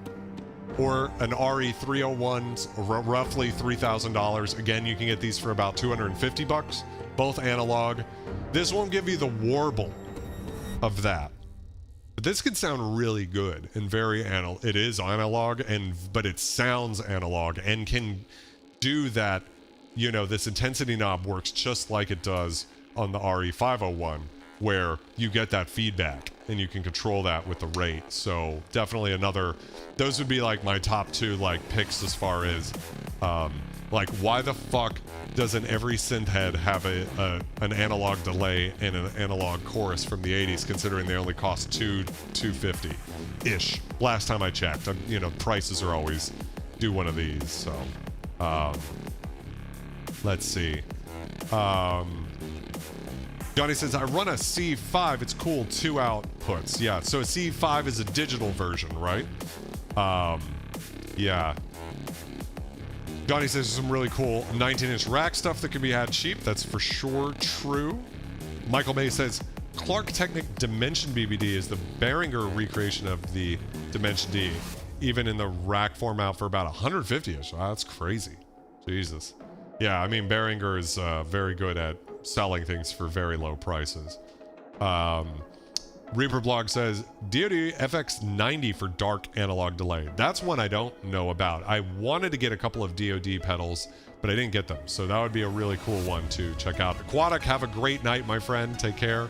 or an RE-301's roughly $3,000. Again, you can get these for about 250 bucks, both analog. This won't give you the warble of that. But this can sound really good and very analog. It is analog, but it sounds analog and can do that. You know, this intensity knob works just like it does on the RE-501, where you get that feedback and you can control that with the rate. So definitely another, those would be like my top two like picks as far as like why the fuck doesn't every synth head have an analog delay and an analog chorus from the 80s, considering they only cost $250 ish last time I checked. You know, prices are always do one of these. So let's see. Johnny says, I run a C5. It's cool, 2 outputs. Yeah, so a C5 is a digital version, right? Yeah. Johnny says there's some really cool 19-inch rack stuff that can be had cheap. That's for sure true. Michael May says, Clark Technic Dimension BBD is the Behringer recreation of the Dimension D, even in the rack format for about 150-ish. Wow, that's crazy. Jesus. Yeah, I mean, Behringer is very good at selling things for very low prices. Reaper Blog says, DoD FX90 for dark analog delay. That's one I don't know about. I wanted to get a couple of DoD pedals, but I didn't get them. So that would be a really cool one to check out. Aquatic, have a great night, my friend. Take care.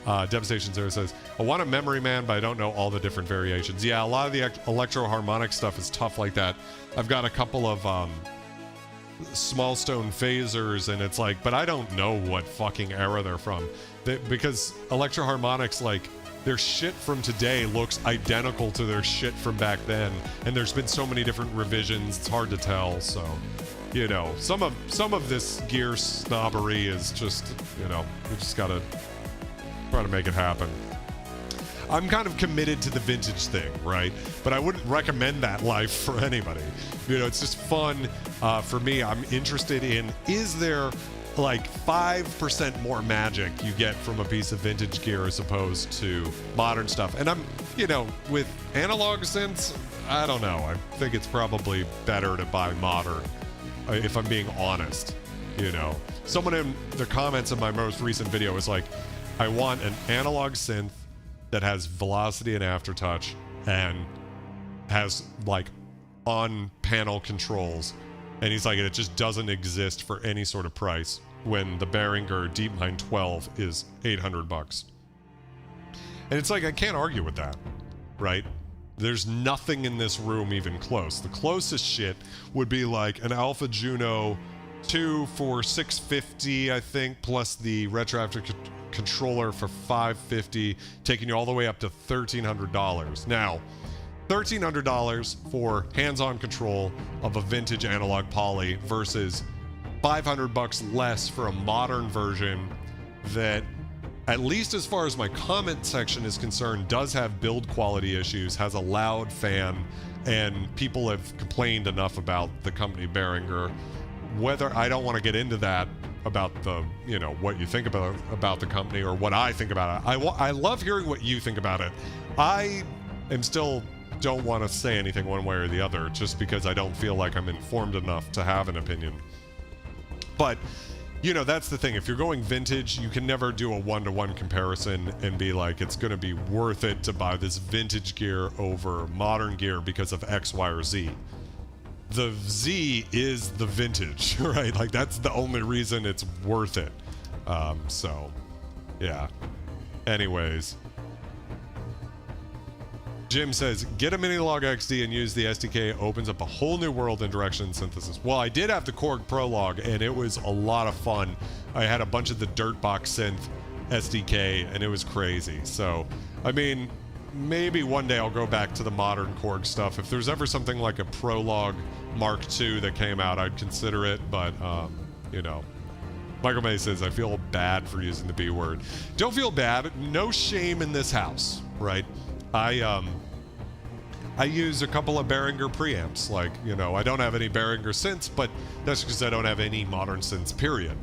Devastation Zero says, I want a Memory Man, but I don't know all the different variations. Yeah, a lot of the electro harmonic stuff is tough like that. I've got a couple of small stone phasers, and it's like, but I don't know what fucking era they're from. Because electro harmonics, like, their shit from today looks identical to their shit from back then, and there's been so many different revisions, it's hard to tell. So, you know, some of this gear snobbery is just, you know, we just gotta try to make it happen. I'm kind of committed to the vintage thing, right? But I wouldn't recommend that life for anybody. You know, it's just fun for me. I'm interested in, is there like 5% more magic you get from a piece of vintage gear as opposed to modern stuff? And I'm, you know, with analog synths, I don't know. I think it's probably better to buy modern, if I'm being honest. You know, someone in the comments of my most recent video was like, I want an analog synth that has velocity and aftertouch and has like on panel controls, and he's like, it just doesn't exist for any sort of price when the Behringer DeepMind 12 is $800. And it's like, I can't argue with that, right? There's nothing in this room even close. The closest shit would be like an Alpha Juno 2 for $650, I think, plus the retroactive controller for $550, taking you all the way up to $1,300. Now, $1,300 for hands-on control of a vintage analog poly versus $500 less for a modern version that, at least as far as my comment section is concerned, does have build quality issues, has a loud fan, and people have complained enough about the company Behringer. Whether, I don't want to get into that about the, you know, what you think about the company or what I think about it. I love hearing what you think about it. I am still don't want to say anything one way or the other, just because I don't feel like I'm informed enough to have an opinion. But, you know, that's the thing. If you're going vintage, you can never do a one-to-one comparison and be like, it's going to be worth it to buy this vintage gear over modern gear because of X, Y, or Z. The Z is the vintage, right? Like, that's the only reason it's worth it. So, yeah. Anyways. Jim says, get a Minilog XD and use the SDK. Opens up a whole new world in direction synthesis. Well, I did have the Korg Prologue, and it was a lot of fun. I had a bunch of the Dirtbox Synth SDK, and it was crazy. So, I mean, maybe one day I'll go back to the modern Korg stuff. If there's ever something like a Prologue Mark II that came out, I'd consider it, but, you know. Michael May says, I feel bad for using the B word. Don't feel bad. No shame in this house, right? I use a couple of Behringer preamps. Like, you know, I don't have any Behringer synths, but that's because I don't have any modern synths, period.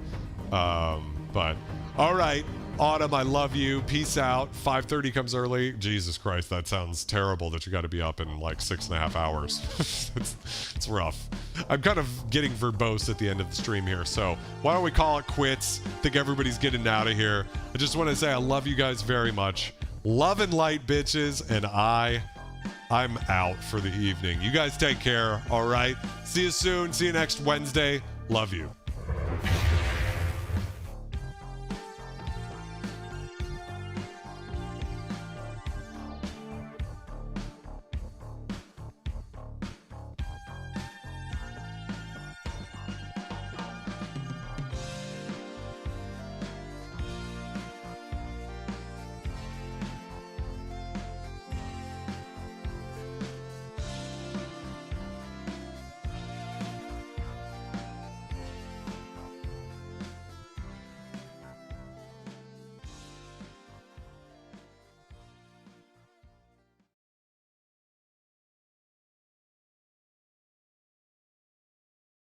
But, all right. Autumn, I love you. Peace out. 5:30 comes early. Jesus Christ, that sounds terrible that you got to be up in like 6.5 hours. It's rough. I'm kind of getting verbose at the end of the stream here, so why don't we call it quits? I think everybody's getting out of here. I just want to say I love you guys very much. Love and light, bitches, and I'm out for the evening. You guys take care, all right? See you soon. See you next Wednesday. Love you.